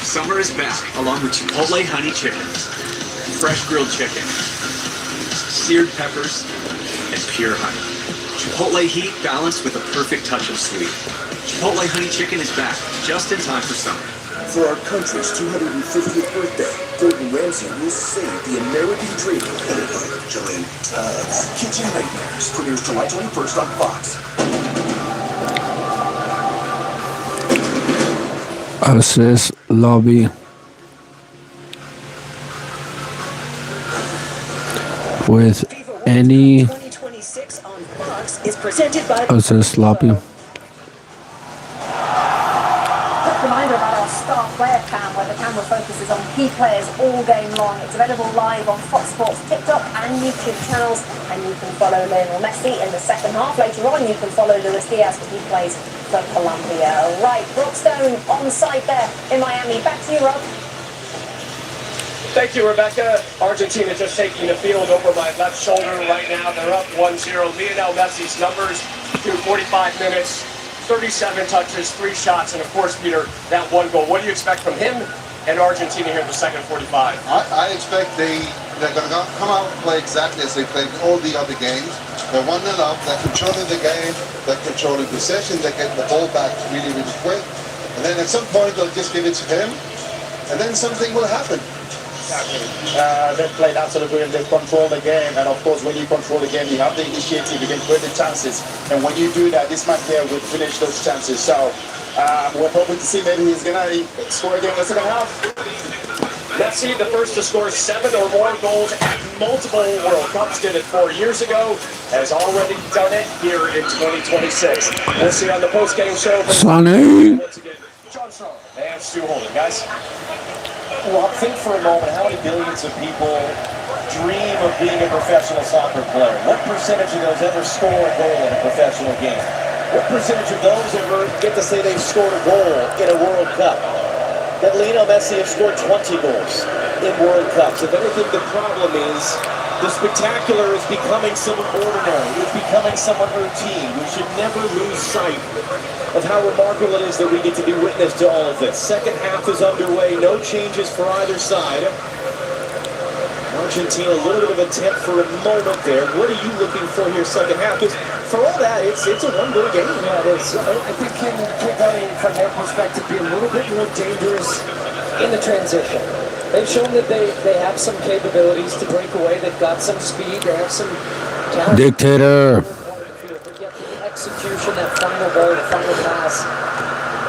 S19: Summer is back, along with Chipotle honey chicken, fresh grilled chicken, seared peppers, and pure honey. Chipotle heat balanced with a perfect touch of sweet. Chipotle honey chicken is back, just in time for summer.
S5: For our country's 250th birthday,
S11: Gordon Ramsay will save the American dream. Julian, Kitchen Nightmares premieres July 21st on Fox.
S2: Access lobby with any
S9: 2026 on Fox is presented by
S2: access lobby.
S15: Quick reminder about our star player cam, where the camera focuses on key players all game long. It's available live on Fox Sports TikTok and YouTube channels, and you can follow Lionel Messi in the second half. Later on, you can follow Luis Diaz, he plays for Colombia. Right, Brookstone on site there in Miami. Back to you, Rob.
S12: Thank you, Rebecca. Argentina just taking the field over my left shoulder right now. They're up 1-0. Lionel Messi's numbers through 45 minutes, 37 touches, 3 shots, and of course, Peter, that 1 goal. What do you expect from him and Argentina here in the second 45?
S13: I expect they're going to come out and play exactly as they played in all the other games. They're 1-0 up, they're controlling the game, they're controlling possession, they're getting the ball back really, really quick. And then at some point, they'll just give it to him, and then something will happen.
S10: They played absolutely and they control the game, and of course when you control the game you have the initiative, you can create the chances, and when you do that, this man here will finish those chances. So we're hoping to see maybe he's gonna score again in the second half.
S12: Messi, the first to score 7 or more goals at multiple World Cups, did it 4 years ago, has already done it here in 2026. We'll see on the post-game show.
S2: Sonny.
S12: Once again, John Strong and Stu Holden, guys.
S1: Well, think for a moment how many billions of people dream of being a professional soccer player. What percentage of those ever score a goal in a professional game? What percentage of those ever get to say they've scored a goal in a World Cup? That Lionel Messi has scored 20 goals in World Cups. If anything, the problem is the spectacular is becoming somewhat ordinary. It's becoming somewhat routine. We should never lose sight of how remarkable it is that we get to be witness to all of this. Second half is underway. No changes for either side. Argentina, a little bit of a attempt for a moment there. What are you looking for here second half? Because for all that, it's a one-goal game.
S3: Yeah, it is. I think can Cape Verde, from their perspective, be a little bit more dangerous in the transition. They've shown that they have some capabilities to break away. They've got some speed. They have some talent.
S2: Dictator.
S3: Execution, that final ball, the final pass,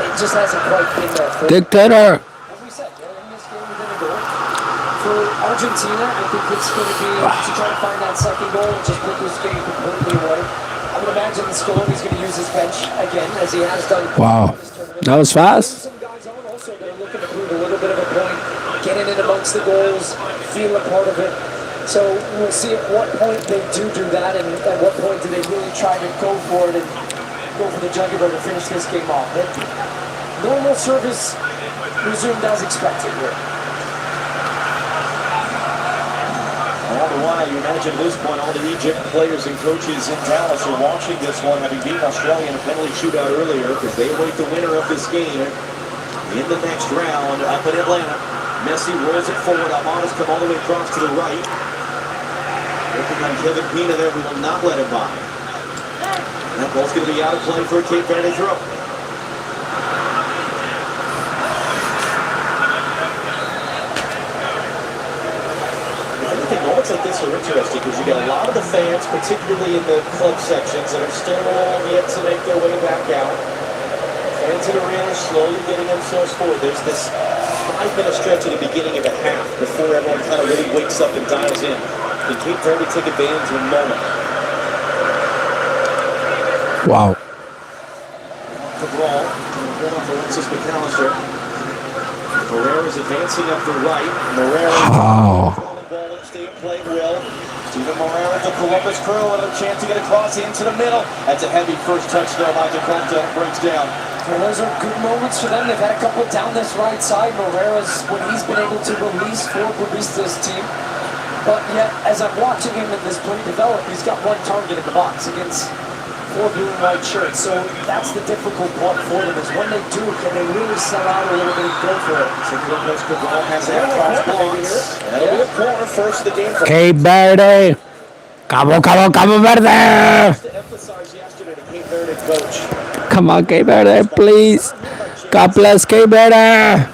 S3: it just hasn't quite been there.
S2: Dictator.
S3: As we said, they're in this game within a goal. For Argentina, I think it's going to be to try to find that second goal and just put this game completely away. I would imagine Scaloni's going to use his bench again, as he has done.
S2: Wow. That was fast.
S3: Some guys on also that are looking to prove a little bit of a point, getting in amongst the goals, feel a part of it. So we'll see at what point they do that, and at what point do they really try to go for it and go for the jugular to finish this game off. But normal service resumed as expected here.
S1: All the while, you imagine at this point, all the Egypt players and coaches in Dallas are watching this one, having beaten Australia in a penalty shootout earlier, because they await the winner of this game in the next round up in Atlanta. Messi rolls it forward. Almada's come all the way across to the right. Looking on Kevin Pina there, we will not let him by. And that ball's going to be out of play for a Cape Verde throw. I think moments like this are interesting because you get a lot of the fans, particularly in the club sections, that are still yet to make their way back out. Fans in the arena are slowly getting themselves forward. There's this 5-minute stretch at the beginning of the half before everyone kind of really wakes up and dials in. Can Cape Verde take advantage of a moment?
S2: Wow.
S1: Cabral, good off Alexis McAllister. Herrera's advancing up the right. Morera.
S2: Wow.
S1: Ball stay play well. Steven Morera to Columbus Crew and a chance to get across into the middle. That's a heavy first touch though by Dakota. Breaks down.
S3: Well, those are good moments for them. They've had a couple down this right side. Morera's, when he's been able to release for Baristas' team. But yet, as I'm watching him in this play develop, he's got one target in the box against 4 blue and white shirts. So that's the difficult part for them, is when they do, can they really sell out a little bit and go for it?
S1: So Columbus Cabral has that cross blocks. That'll be a corner first of the game.
S2: Cape Verde. Cabo Verde.
S1: To emphasize yesterday, the Cape Verde coach.
S2: Come on, Cape Verde, please. God bless Cape Verde.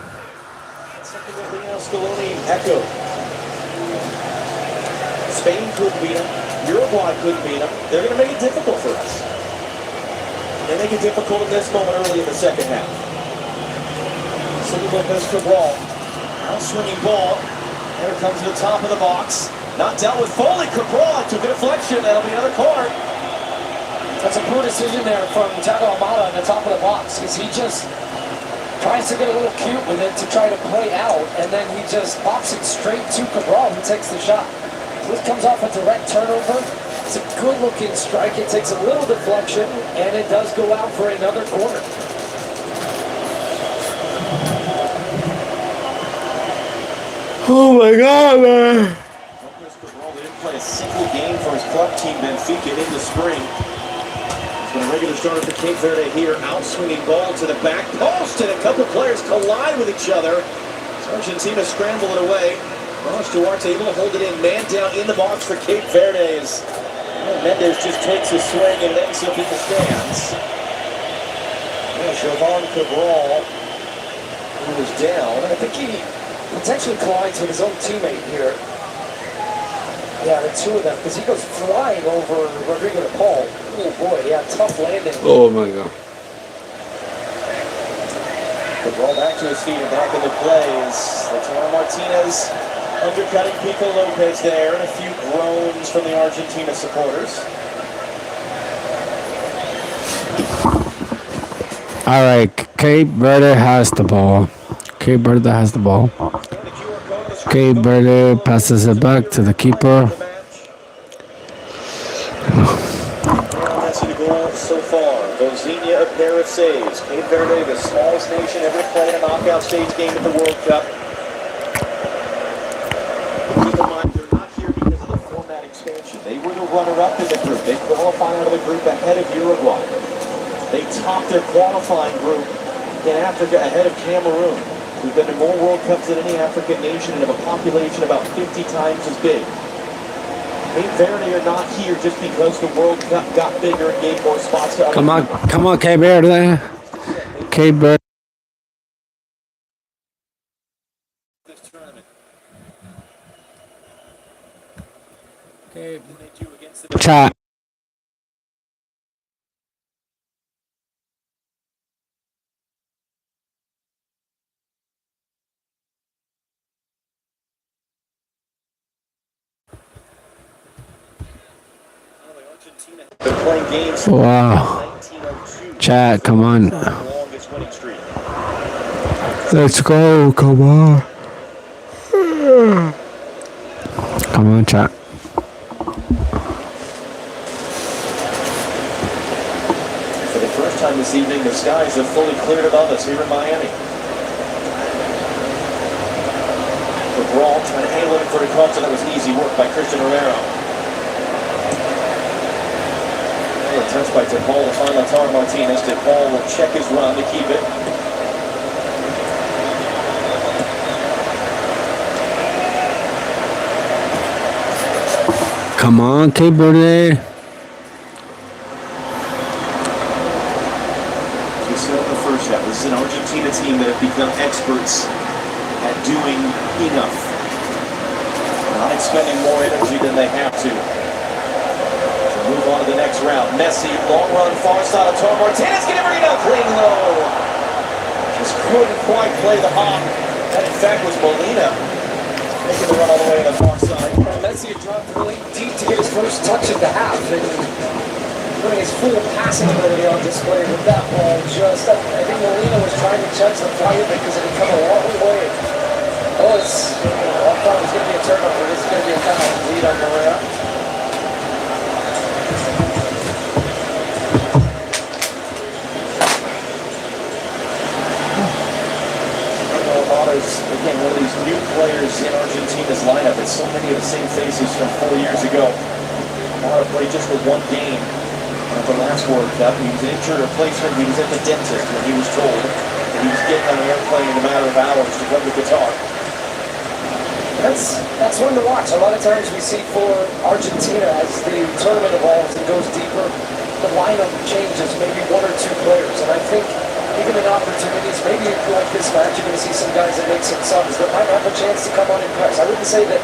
S1: Scaloni Paco. Spain could beat them. Uruguay could beat them. They're going to make it difficult for us. They make it difficult in this moment early in the second half. City Lopez Cabral. Out-swinging ball. Here comes to the top of the box. Not dealt with Foley. Cabral took a deflection. That'll be another card.
S3: That's a poor decision there from Thiago Almada at the top of the box, because he just tries to get a little cute with it to try to play out, and then he just pops it straight to Cabral, who takes the shot. This comes off a direct turnover. It's a good-looking strike. It takes a little deflection, and it does go out for another corner.
S2: Oh my God, man.
S1: Cabral didn't play a single game for his club team, Benfica, in the spring. He's been a regular starter for Cape Verde here. Out-swinging ball to the back post, and a couple players collide with each other. Argentina scramble it away. Ross Duarte able to hold it in. Man down in the box for Cape Verde as Mendes just takes a swing and then some people stands. Yeah, Jovan Cabral, who was down.
S3: I think he potentially collides with his own teammate here. Yeah, the two of them, because he goes flying over Rodrigo de Paul. Oh boy, yeah, tough landing.
S2: Oh my God.
S1: Cabral back to his feet and back in the plays. Lautaro Martinez undercutting Pico Lopez there, and a few groans from the Argentina supporters.
S2: All right, Cape Verde has the ball. Cape Verde has the ball. Cape Verde passes it back to the keeper.
S1: Messi to goal so far. Vozinha a pair of saves. Cape Verde, the smallest nation ever played a knockout stage game at the World Cup. Keep in mind, they're not here because of the format expansion. They were the runner-up in the group. They qualified out of the group ahead of Uruguay. They topped their qualifying group in Africa ahead of Cameroon. We've been to more World Cups than any African nation and have a population about 50 times as big. Cape Verde are not here just because the World Cup got bigger and gave more spots to other people.
S2: Come on, Cape Verde. Cape Verde. Chat.
S1: Been playing games
S2: Wow. Chat, come on. Let's go, come on. Come on, chat.
S1: For the first time this evening, the skies have fully cleared above us here in Miami. Cabral trying to handle it for a cross, and that was easy work by Christian Romero. A touch by DePaul to find Lautaro Martinez. DePaul will check his run to keep it.
S2: Come on, Cape Verde.
S1: We said in the first half, this is an Argentina team that have become experts at doing enough. Not expending more energy than they have to. Move on to the next round. Messi, long run, far side of Lautaro Martinez, can bring it up, clean low. Just couldn't quite play the hop. That in fact was Molina making the run all the way to the far side.
S3: Messi dropped really deep to get his first touch of the half, and putting his full passing ability on display with that ball. Just, I think Molina was trying to judge the fire because it had come a long way. Oh, it's, I thought it was going to be a turnover. This is going to be a foul. Lead on Herrera.
S1: Again, one of these new players in Argentina's lineup. It's so many of the same faces from 4 years ago. Mara played just for one game at the last World Cup. He was an injured replacement. He was at the dentist when he was told that he was getting on an airplane in a matter of hours to play the guitar.
S3: That's one to watch. A lot of times we see for Argentina as the tournament evolves and goes deeper, the lineup changes maybe one or two players. And I think even in opportunities, maybe like this match, you're going to see some guys that make some subs that might have a chance to come on and press. I wouldn't say that.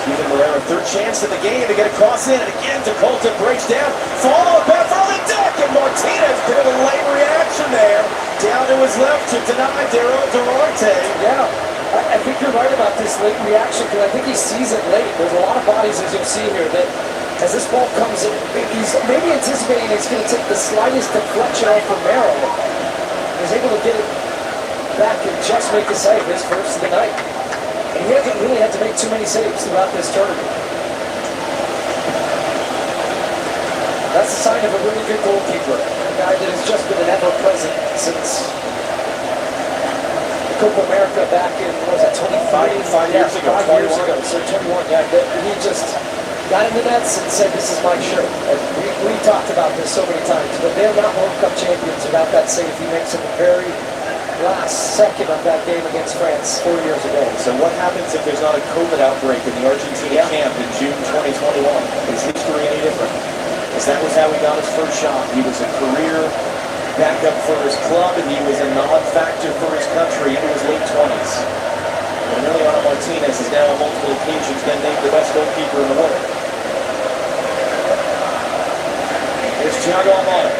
S1: Steven Moreira, third chance in the game to get a cross in, and again DeColton breaks down, follow back from the deck, and Martinez, bit of a late reaction there, down to his left to deny Daryl Durante.
S3: Yeah, I think you're right about this late reaction, because I think he sees it late. There's a lot of bodies, as you'll see here, that as this ball comes in, he's maybe anticipating it's going to take the slightest deflection off from Merrill. He's able to get it back and just make a save, his first of the night. And he hasn't really had to make too many saves throughout this tournament. That's a sign of a really good goalkeeper. A guy that has just been an ever-present since the Copa America back in, what was that, 25 years ago. 5 years ago, so 21, yeah. He just got in the nets and said, this is my shirt. And we talked about this so many times, but they're not World Cup champions without that save he makes in the very last second of that game against France 4 years ago.
S1: So what happens if there's not a COVID outbreak in the Argentina camp in June 2021? Is history any different? Because that was how he got his first shot. He was a career backup for his club, and he was a non-factor for his country into his late 20s. And Emiliano Martinez has now on multiple occasions been named the best goalkeeper in the world. Here's Thiago Almada.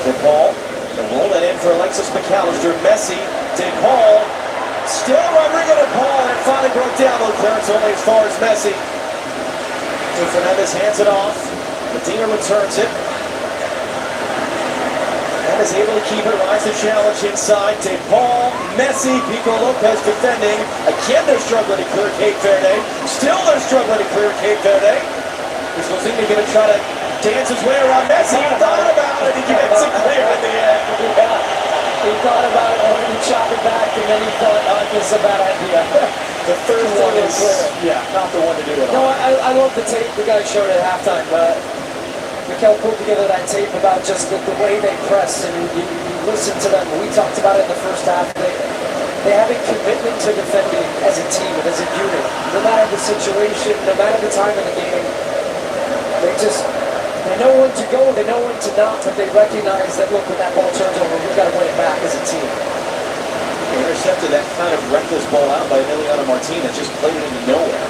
S1: DePaul, and roll that in for Alexis McAllister. Messi, DePaul, still Rodrigo DePaul, and it finally broke down. Little clearance only as far as Messi. So Fernandez hands it off. Medina returns it. And is able to keep it, rise the challenge inside. DePaul, Messi, Pico Lopez defending. Again, they're struggling to clear Cape Verde. Still they're struggling to clear Cape Verde. Is Lozini going to try to dance his way around Messi? He thought about it. He gets it clear in the end.
S3: Yeah. He thought about it, wanted to chop it back, and then he thought, oh, this is a bad idea.
S1: The third one is, not the one to do it on.
S3: No, I love the tape the guy showed at halftime. Mikel put together that tape about just the way they press, and you listen to them. We talked about it in the first half. They have a commitment to defending as a team and as a unit. No matter the situation, no matter the time of the game, they know when to go, they know when to not, but they recognize that, look, when that ball turns over, we've got to win it back as a team.
S1: He intercepted that kind of reckless ball out by Emiliano Martinez, just played it into nowhere.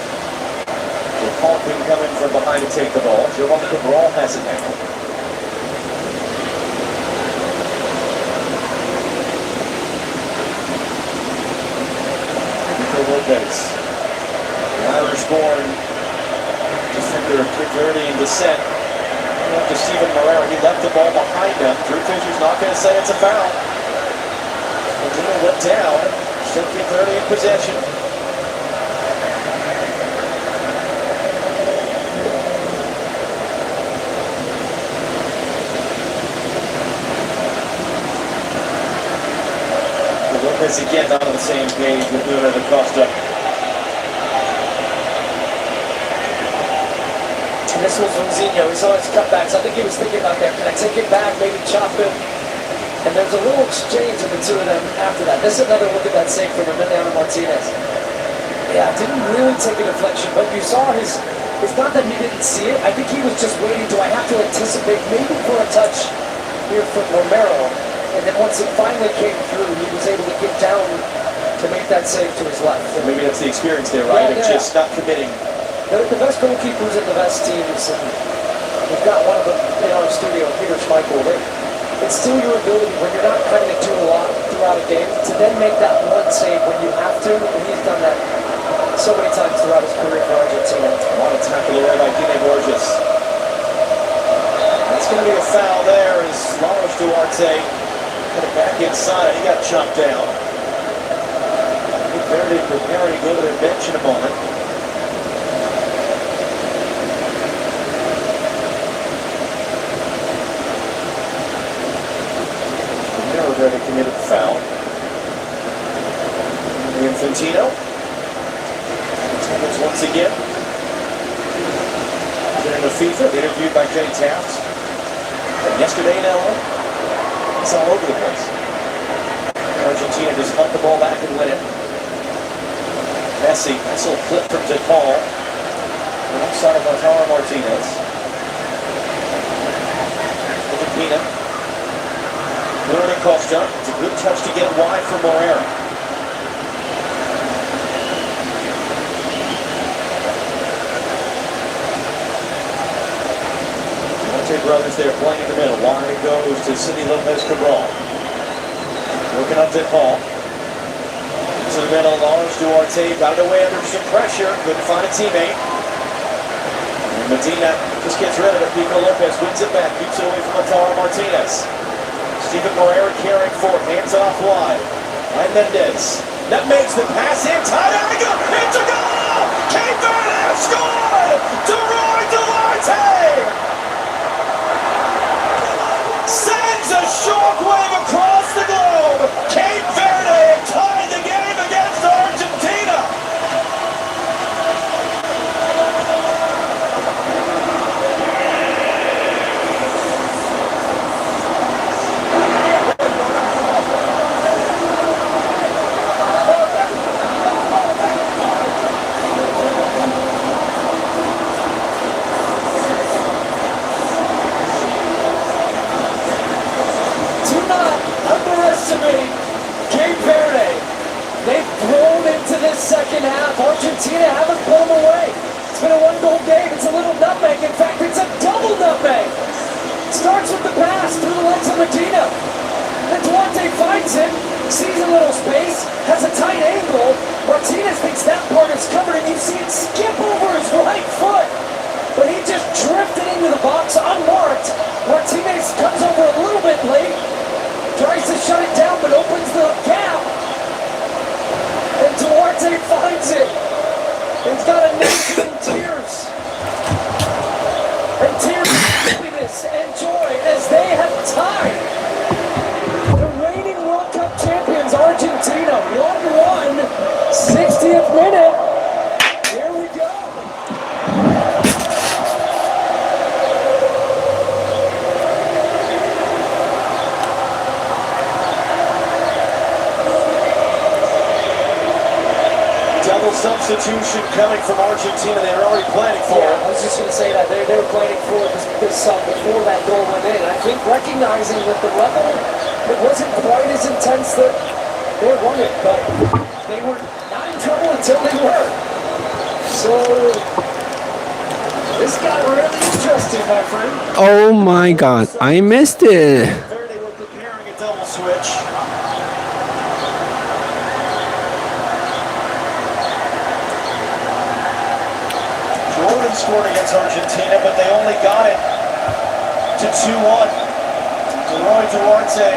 S1: Paul couldn't come in from behind to take the ball. Giovanni Cabral has it now. Pico Lopez, the Irish-born defender of Cape Verde in descent. To Steven Moreira, he left the ball behind him. Drew Fisher's not going to say it's a foul. Medina went down. Still Cape Verde in possession. Lopez again not on the same page with Nuno da Costa.
S3: And this was Ronzinho. He saw his cutbacks. I think he was thinking about that. Can I take it back? Maybe chop it. And there's a little exchange of the two of them after that. This is another look at that save from Emiliano Martinez. Yeah, didn't really take a deflection, but you saw his. It's not that he didn't see it. I think he was just waiting. Do I have to anticipate maybe for a touch here from Romero? And then once it finally came through, he was able to get down to make that save to his left.
S1: So maybe that's the experience there, right?
S3: Yeah,
S1: Of just not committing.
S3: The best goalkeepers in the best teams, and we've got one of them in our studio, Peter Schmeichel. It's still your ability when you're not having to do a lot throughout a game to then make that one save when you have to, and he's done that so many times throughout his career for Argentina.
S1: Want to tackle away by Dine Borges. That's going to be a foul there as Lars Duarte put it back inside. He got chopped down. Verde preparing to go to their bench in a moment. Verde committed the foul. Infantino. Attendance once again. During the FIFA, interviewed by Jay Taft. And yesterday in LA, it's all over the place. Messi. Nice little clip from DePaul. Alongside of Lautaro Martinez. Filipina. Bruno Costa. It's a good touch to get wide for Moreira. Brothers there playing in the middle. Wide it goes to Sidney Lopez Cabral. Working on DePaul. To the middle, Lars Duarte got it away under some pressure. Couldn't find a teammate. And Medina just gets rid of it. Pico Lopez wins it back. Keeps it away from Lautaro Martinez. Steven Moreira carrying forward. Hands off wide. And Mendez. That makes the pass in. Tied angle. It's a goal! Cape Verde has scored! DeRoy Duarte! Sends a shockwave across the globe. Cape Verde tied the game against Argentina. Cape Verde, they've blown into this second half. Argentina haven't pulled them away. It's been a one-goal game. It's a little nutmeg. In fact, it's a double nutmeg. Starts with the pass through the legs of Medina. Then Duarte finds it, sees a little space, has a tight angle. Martinez thinks that part is covered, and you see it skip over his right foot. But he just drifted into the box unmarked. Martinez comes over a little bit late. Tries to shut it down, but opens the gap. And Duarte finds it. He's got a nation in tears. And tears of happiness and joy as they have tied. The reigning World Cup champions, Argentina, 1-1, 60th minute. Here we go. Substitution coming from Argentina. They were already planning for it.
S3: I was just going to say that they were planning for this sub before that goal went in. I think recognizing that the level, it wasn't quite as intense that they wanted, but they were not in trouble until they were. So this got really interesting, my friend.
S2: Oh my God, I missed it.
S1: They were preparing a double switch. Jordan scored against Argentina, but they only got it to 2-1. DeRoy Duarte